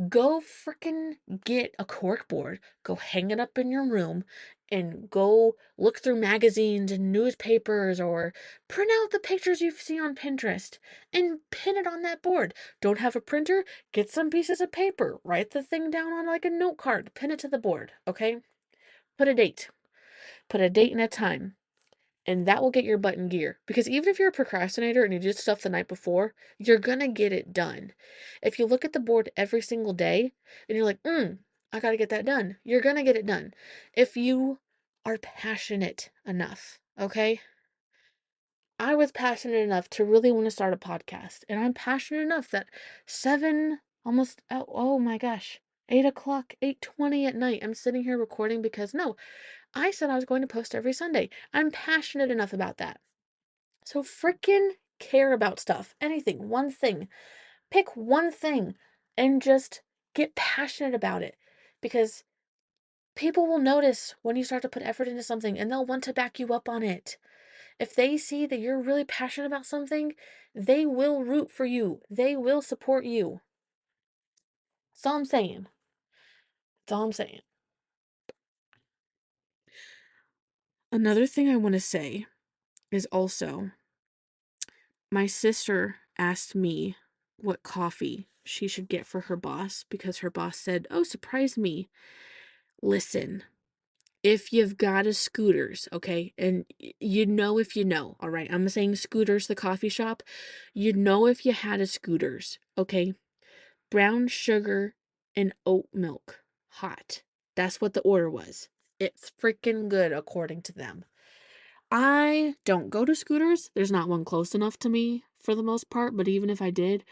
Go frickin' get a cork board. Go hang it up in your room and go look through magazines and newspapers or print out the pictures you've seen on Pinterest and pin it on that board. Don't have a printer? Get some pieces of paper. Write the thing down on like a note card. Pin it to the board, okay? Put a date. Put a date and a time. And that will get your butt in gear. Because even if you're a procrastinator and you did stuff the night before, you're gonna get it done. If you look at the board every single day and you're like, I gotta get that done, you're gonna get it done. If you are passionate enough, okay? I was passionate enough to really want to start a podcast. And I'm passionate enough that 7, almost, oh my gosh, 8 o'clock, 8:20 at night, I'm sitting here recording because no, I said I was going to post every Sunday. I'm passionate enough about that. So freaking care about stuff. Anything, one thing. Pick one thing and just get passionate about it. Because people will notice when you start to put effort into something and they'll want to back you up on it. If they see that you're really passionate about something, they will root for you. They will support you. That's all I'm saying. That's all I'm saying. Another thing I want to say is also my sister asked me what coffee she should get for her boss because her boss said, "Oh, surprise me." Listen, if you've got a Scooters, okay, and if you know, all right, I'm saying Scooters, the coffee shop, if you had a Scooters, okay, brown sugar and oat milk, hot. That's what the order was. It's freaking good according to them. I don't go to Scooters. There's not one close enough to me for the most part, but even if I did,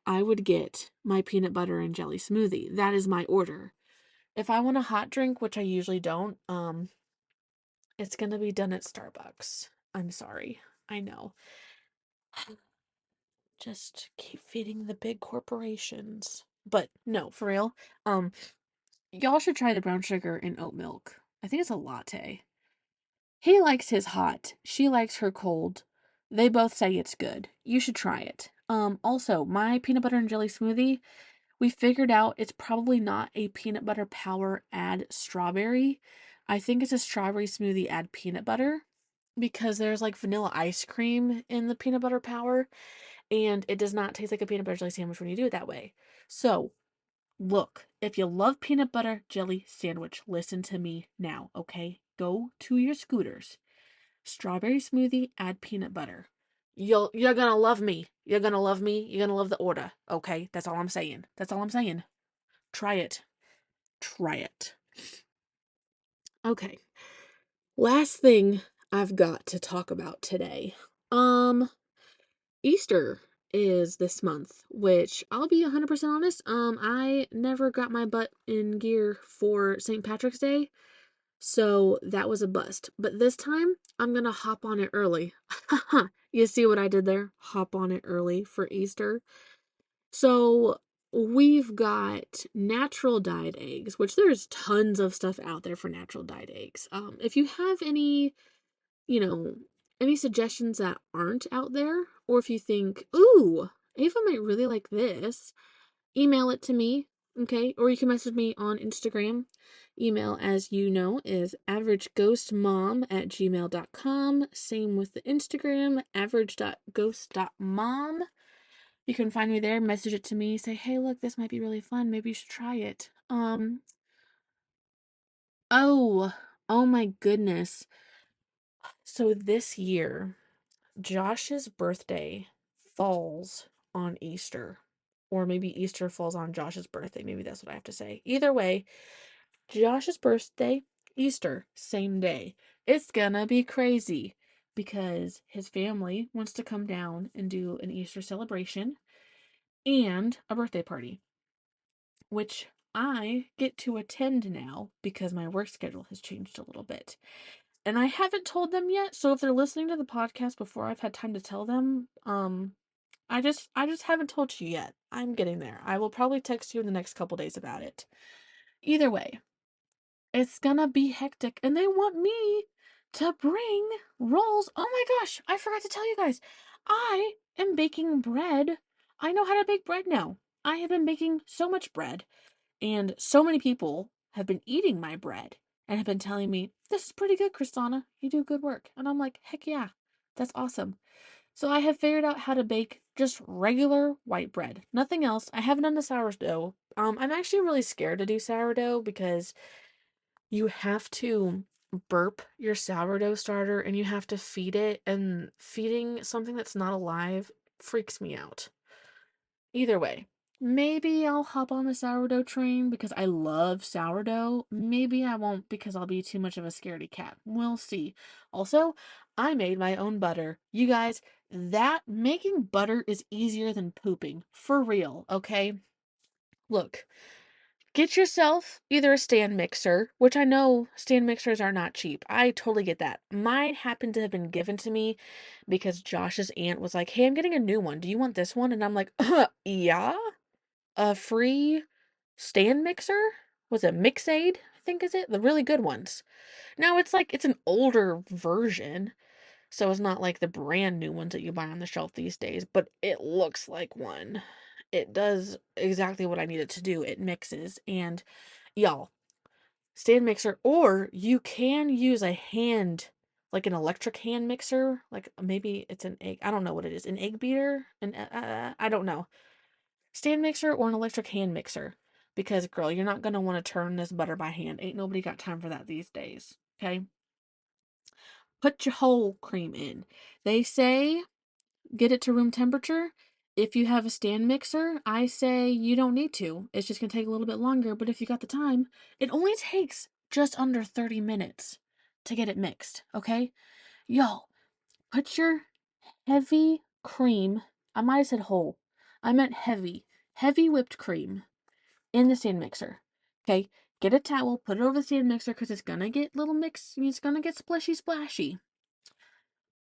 I would get my peanut butter and jelly smoothie. That is my order. If I want a hot drink, which I usually don't, it's gonna be done at Starbucks. I'm sorry. I know. Just keep feeding the big corporations. But no, for real. Um, y'all should try the brown sugar and oat milk. I think it's a latte. He likes his hot. She likes her cold. They both say it's good. You should try it. Also, my peanut butter and jelly smoothie, we figured out it's probably not a peanut butter power add strawberry. I think it's a strawberry smoothie add peanut butter because there's like vanilla ice cream in the peanut butter power and it does not taste like a peanut butter jelly sandwich when you do it that way. So, look, if you love peanut butter jelly sandwich, listen to me now, okay? Go to your Scooters. Strawberry smoothie, add peanut butter. You're gonna love me. You're gonna love me. You're gonna love the order. Okay? That's all I'm saying. That's all I'm saying. Try it. Try it. Okay. Last thing I've got to talk about today. Easter is this month, which I'll be 100% honest, I never got my butt in gear for St. Patrick's Day. So that was a bust. But this time, I'm gonna hop on it early. You see what I did there? Hop on it early for Easter. So we've got natural dyed eggs, which there's tons of stuff out there for natural dyed eggs. If you have you know, any suggestions that aren't out there, or if you think, ooh, Ava might really like this, email it to me, okay? Or you can message me on Instagram. Email, as you know, is averageghostmom@gmail.com. Same with the Instagram, average.ghost.mom. You can find me there, message it to me, say, hey, look, this might be really fun. Maybe you should try it. Oh, oh my goodness. So this year, Josh's birthday falls on Easter. Or maybe Easter falls on Josh's birthday. Maybe that's what I have to say. Either way, Josh's birthday Easter, same day. It's gonna be crazy because his family wants to come down and do an Easter celebration and a birthday party, which I get to attend now because my work schedule has changed a little bit. And I haven't told them yet, so if they're listening to the podcast before I've had time to tell them, I just haven't told you yet. I'm getting there. I will probably text you in the next couple days about it. Either way, it's gonna be hectic, and they want me to bring rolls. Oh my gosh, I forgot to tell you guys. I am baking bread. I know how to bake bread now. I have been baking so much bread, and so many people have been eating my bread and have been telling me, "This is pretty good, Kristana. You do good work." And I'm like, "Heck yeah, that's awesome." So I have figured out how to bake just regular white bread. Nothing else. I haven't done the sourdough. I'm actually really scared to do sourdough because you have to burp your sourdough starter and you have to feed it, and feeding something that's not alive freaks me out. Either way, maybe I'll hop on the sourdough train because I love sourdough. Maybe I won't because I'll be too much of a scaredy cat. We'll see. Also, I made my own butter. You guys, that making butter is easier than pooping. For real, okay? Look, get yourself either a stand mixer, which I know stand mixers are not cheap. I totally get that. Mine happened to have been given to me because Josh's aunt was like, "Hey, I'm getting a new one. Do you want this one?" And I'm like, yeah, a free stand mixer? Was it Mixaid? I think is it? The really good ones. Now it's like it's an older version, so it's not like the brand new ones that you buy on the shelf these days, but it looks like one. It does exactly what I need it to do. It mixes, and y'all, stand mixer, or you can use a hand, like an electric hand mixer, like maybe it's an egg. I don't know what it is. An egg beater? I don't know. Stand mixer or an electric hand mixer. Because, girl, you're not going to want to turn this butter by hand. Ain't nobody got time for that these days. Okay? Put your whole cream in. They say get it to room temperature. If you have a stand mixer, I say you don't need to. It's just going to take a little bit longer. But if you got the time, it only takes just under 30 minutes to get it mixed. Okay? Y'all, put your heavy cream. I might have said whole. I meant heavy. Heavy whipped cream in the stand mixer. Okay, get a towel, put it over the stand mixer because it's gonna get little it's gonna get splishy splashy.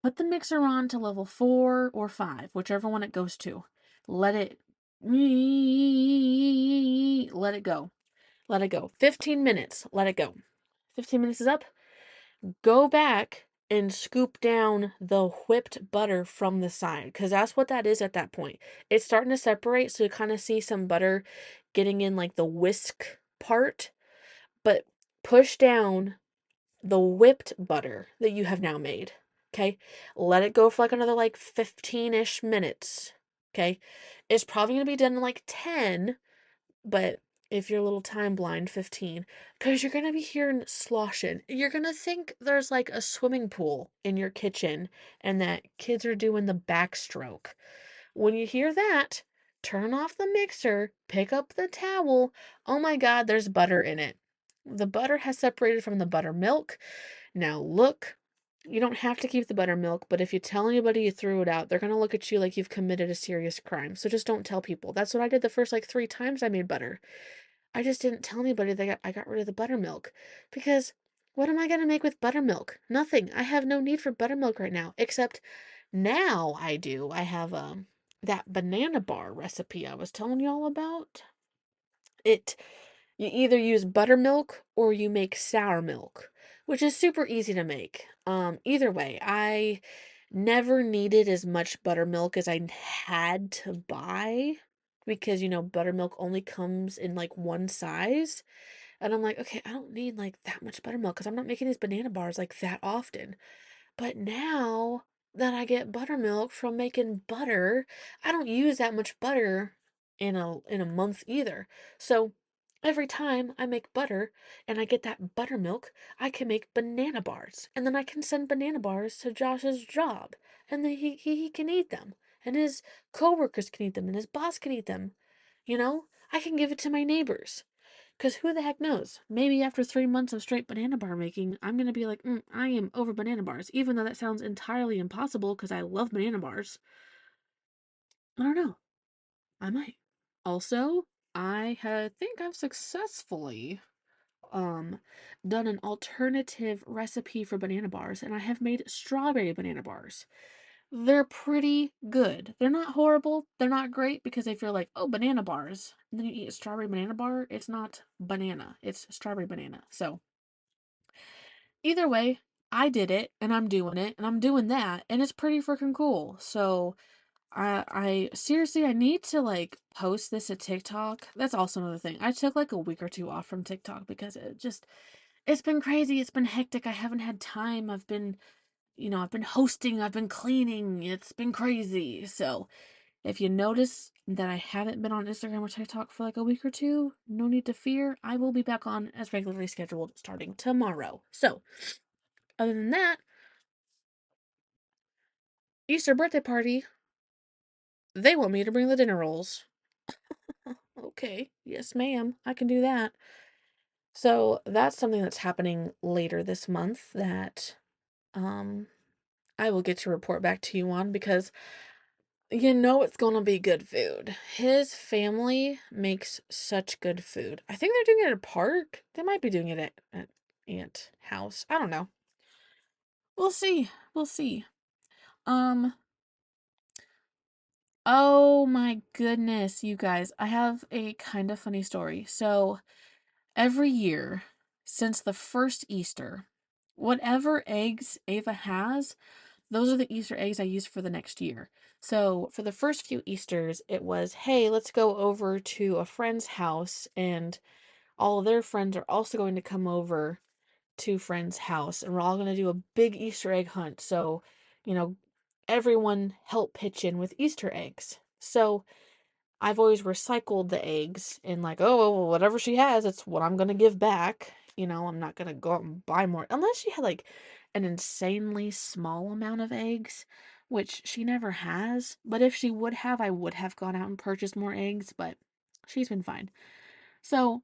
Put the mixer on to level 4 or 5, whichever one it goes to. Let it let it go. Let it go. 15 minutes. Let it go. 15 minutes is up. Go back and scoop down the whipped butter from the side because that's what that is at that point. It's starting to separate, so you kind of see some butter getting in like the whisk part, but push down the whipped butter that you have now made. Okay, let it go for like another like 15-ish minutes. Okay, it's probably gonna be done in like 10, but if you're a little time blind, 15, because you're gonna be hearing sloshing. You're gonna think there's like a swimming pool in your kitchen and that kids are doing the backstroke. When you hear that, turn off the mixer, pick up the towel. Oh my God, there's butter in it. The butter has separated from the buttermilk. Now look, you don't have to keep the buttermilk, but if you tell anybody you threw it out, they're going to look at you like you've committed a serious crime. So just don't tell people. That's what I did the first like 3 times I made butter. I just didn't tell anybody that I got rid of the buttermilk because what am I going to make with buttermilk? Nothing. I have no need for buttermilk right now, except now I do. I have that banana bar recipe I was telling you all about. It You either use buttermilk or you make sour milk, which is super easy to make. Either way, I never needed as much buttermilk as I had to buy because, buttermilk only comes in like one size. And I'm like, okay, I don't need like that much buttermilk because I'm not making these banana bars like that often. But now that I get buttermilk from making butter, I don't use that much butter in a month either. So every time I make butter and I get that buttermilk, I can make banana bars. And then I can send banana bars to Josh's job. And then he can eat them. And his coworkers can eat them. And his boss can eat them. I can give it to my neighbors. Because who the heck knows? Maybe after 3 months of straight banana bar making, I'm gonna be like, I am over banana bars, even though that sounds entirely impossible because I love banana bars. I don't know. I might. Also, think I've successfully um done an alternative recipe for banana bars, and I have made strawberry banana bars. They're pretty good. They're not horrible. They're not great because if you're like, oh, banana bars, and then you eat a strawberry banana bar, it's not banana. It's strawberry banana. So either way, I did it and I'm doing it and I'm doing that and it's pretty freaking cool. So I seriously I need to like post this to TikTok. That's also another thing. I took like a week or two off from TikTok because it's been crazy. It's been hectic. I haven't had time. I've been hosting, I've been cleaning. It's been crazy. So, if you notice that I haven't been on Instagram or TikTok for like a week or two, no need to fear. I will be back on as regularly scheduled starting tomorrow. So, other than that, Easter birthday party, they want me to bring the dinner rolls. Okay, yes, ma'am, I can do that. So, that's something that's happening later this month that um I will get to report back to you on because you know it's gonna be good food. His family makes such good food. I think they're doing it at a park. They might be doing it at Aunt House. I don't know. We'll see. We'll see. Um, oh my goodness, you guys. I have a kind of funny story. So, every year since the first Easter, whatever eggs Ava has, those are the Easter eggs I use for the next year. So for the first few Easters, it was, hey, let's go over to a friend's house, and all of their friends are also going to come over to friend's house, and we're all going to do a big Easter egg hunt. So, you know, everyone help pitch in with Easter eggs. So I've always recycled the eggs and like, oh, well, whatever she has, it's what I'm gonna give back. I'm not gonna go out and buy more unless she had like an insanely small amount of eggs, which she never has. But if she would have, I would have gone out and purchased more eggs, but she's been fine. So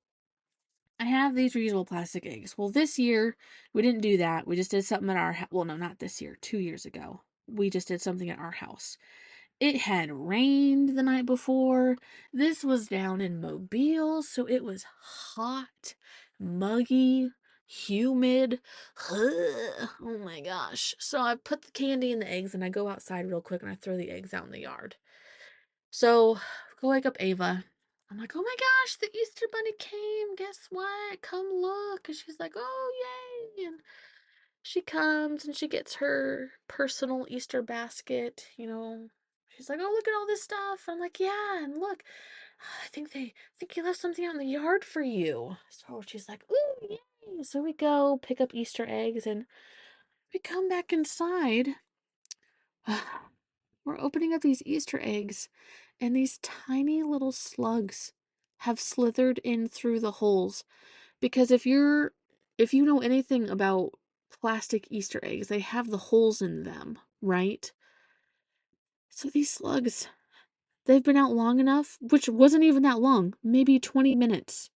I have these reusable plastic eggs. Well, this year we didn't do that. We just did something at our well, no, not this year, 2 years ago. We just did something at our house. It had rained the night before. This was down in Mobile, so it was hot, muggy, humid. Oh my gosh. So I put the candy in the eggs and I go outside real quick and I throw the eggs out in the yard. So go wake up Ava. I'm like, oh my gosh, the Easter Bunny came. Guess what? Come look. And she's like, oh, yay. And she comes and she gets her personal Easter basket. She's like, "Oh, look at all this stuff." I'm like, "Yeah, and look, I think you left something out in the yard for you." So she's like, "Ooh, yay." So we go pick up Easter eggs and we come back inside. We're opening up these Easter eggs and these tiny little slugs have slithered in through the holes because if you know anything about plastic Easter eggs, they have the holes in them, right? So these slugs, they've been out long enough, which wasn't even that long, maybe 20 minutes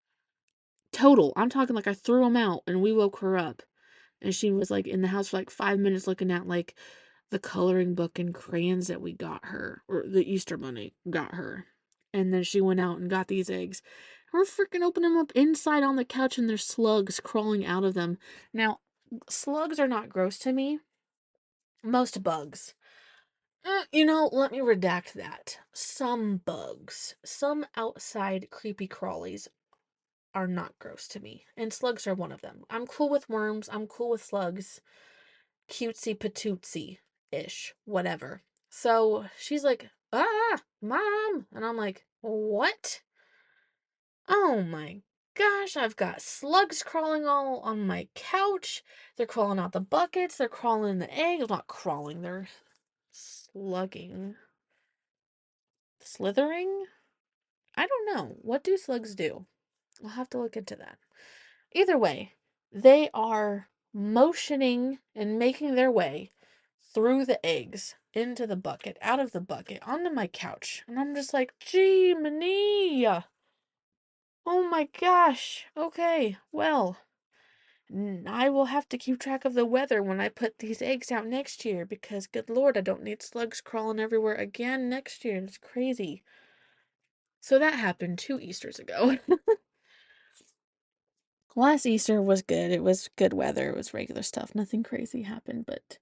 total. I'm talking like I threw them out and we woke her up. And she was like in the house for like 5 minutes looking at like the coloring book and crayons that we got her, or the Easter Bunny got her. And then she went out and got these eggs. We're freaking opening them up inside on the couch and there's slugs crawling out of them. Now, slugs are not gross to me. Most bugs. Let me redact that. Some bugs, some outside creepy crawlies are not gross to me, and slugs are one of them. I'm cool with worms, I'm cool with slugs. Cutesy patootsy ish, whatever. So she's like, mom. And I'm like, what? Oh my gosh, I've got slugs crawling all on my couch. They're crawling out the buckets, they're crawling in the eggs. Not crawling, they're slugging. Slithering? I don't know. What do slugs do? I'll have to look into that. Either way, they are motioning and making their way through the eggs into the bucket, out of the bucket, onto my couch. And I'm just like, gee, Mania. Oh my gosh. Okay. Well, I will have to keep track of the weather when I put these eggs out next year because, good Lord, I don't need slugs crawling everywhere again next year. It's crazy. So that happened 2 Easters ago. Last Easter was good. It was good weather. It was regular stuff. Nothing crazy happened, but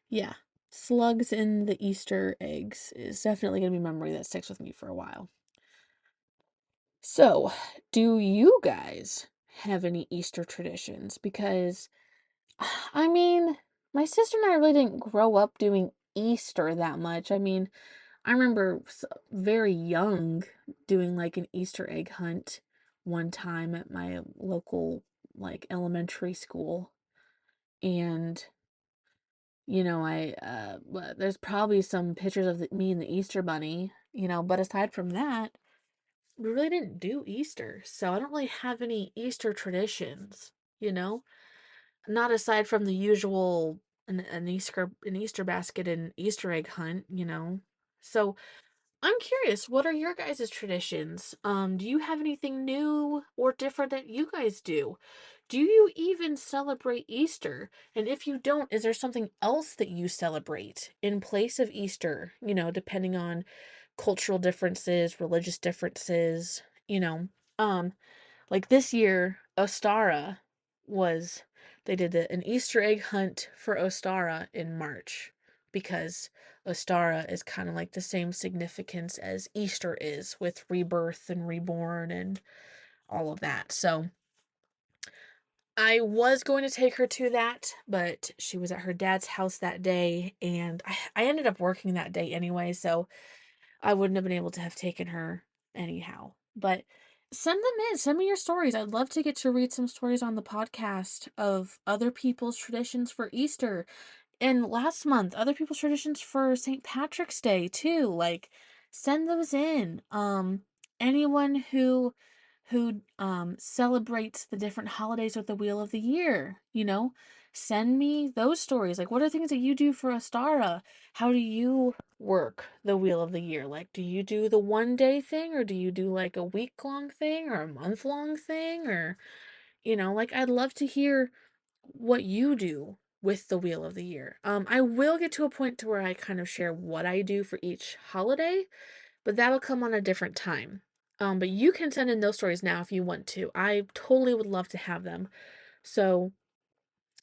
yeah. Slugs in the Easter eggs is definitely going to be a memory that sticks with me for a while. So, do you guys have any Easter traditions? Because, I mean, my sister and I really didn't grow up doing Easter that much. I mean, I remember very young doing like an Easter egg hunt one time at my local like elementary school. And there's probably some pictures of me and the Easter bunny, but aside from that, we really didn't do Easter. So I don't really have any Easter traditions, you know? Not aside from the usual an Easter basket and Easter egg hunt. So I'm curious, what are your guys' traditions? Do you have anything new or different that you guys do? Do you even celebrate Easter? And if you don't, is there something else that you celebrate in place of Easter, depending on cultural differences, religious differences, you know? Um, like this year, Ostara was, they did an Easter egg hunt for Ostara in March because Ostara is kind of like the same significance as Easter is with rebirth and reborn and all of that. So I was going to take her to that, but she was at her dad's house that day, and I ended up working that day anyway, so I wouldn't have been able to have taken her anyhow. But send them in. Send me your stories. I'd love to get to read some stories on the podcast of other people's traditions for Easter. And last month, other people's traditions for St. Patrick's Day too. Like, send those in. Anyone who celebrates the different holidays with the Wheel of the Year, send me those stories. Like, what are things that you do for Astara? How do you work the Wheel of the Year? Like, do you do the 1 day thing, or do you do like a week-long thing or a month-long thing? Or, like, I'd love to hear what you do with the Wheel of the Year. I will get to a point to where I kind of share what I do for each holiday, but that'll come on a different time. But you can send in those stories now if you want to. I totally would love to have them. So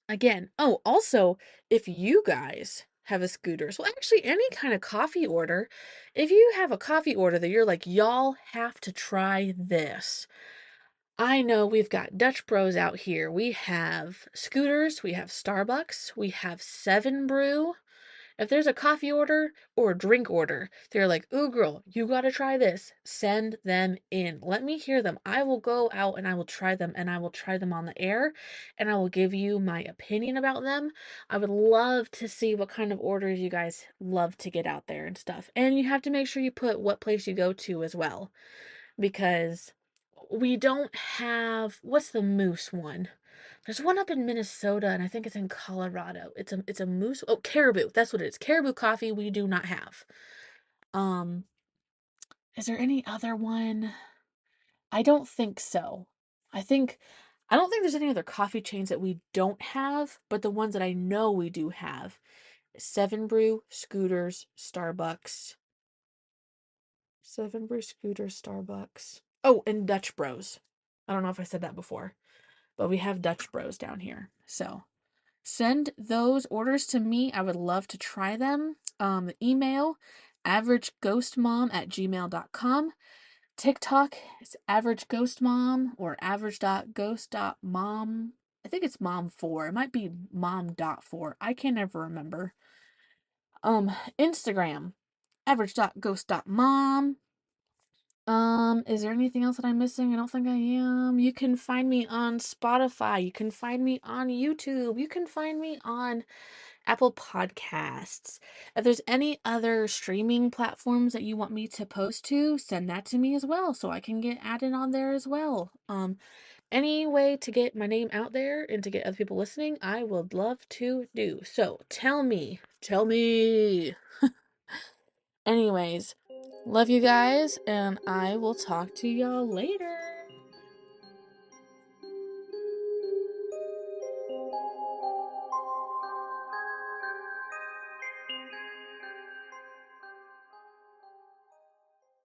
again, oh, also, if you guys have a scooters, well, actually, any kind of coffee order, if you have a coffee order that you're like, y'all have to try this. I know we've got Dutch Bros out here. We have scooters, we have Starbucks, we have 7 Brew. If there's a coffee order or a drink order, they're like, ooh, girl, you gotta try this. Send them in. Let me hear them. I will go out and I will try them, and I will try them on the air, and I will give you my opinion about them. I would love to see what kind of orders you guys love to get out there and stuff. And you have to make sure you put what place you go to as well, because we don't have, what's the moose one? There's one up in Minnesota, and I think it's in Colorado. It's a moose. Oh, caribou. That's what it is. Caribou coffee we do not have. Um, is there any other one? I don't think so. I don't think there's any other coffee chains that we don't have, but the ones that I know we do have: 7 Brew, Scooters, Starbucks. 7 Brew, Scooters, Starbucks. Oh, and Dutch Bros. I don't know if I said that before, but we have Dutch Bros down here. So send those orders to me. I would love to try them. Email averageghostmom@gmail.com. TikTok is averageghostmom or average.ghost.mom. I think it's mom4. It might be mom.4. I can never remember. Instagram average.ghost.mom. Is there anything else that I'm missing? I don't think I am. You can find me on Spotify. You can find me on YouTube. You can find me on Apple Podcasts. If there's any other streaming platforms that you want me to post to, send that to me as well so I can get added on there as well. Any way to get my name out there and to get other people listening, I would love to do. So tell me. Anyways, love you guys, and I will talk to y'all later.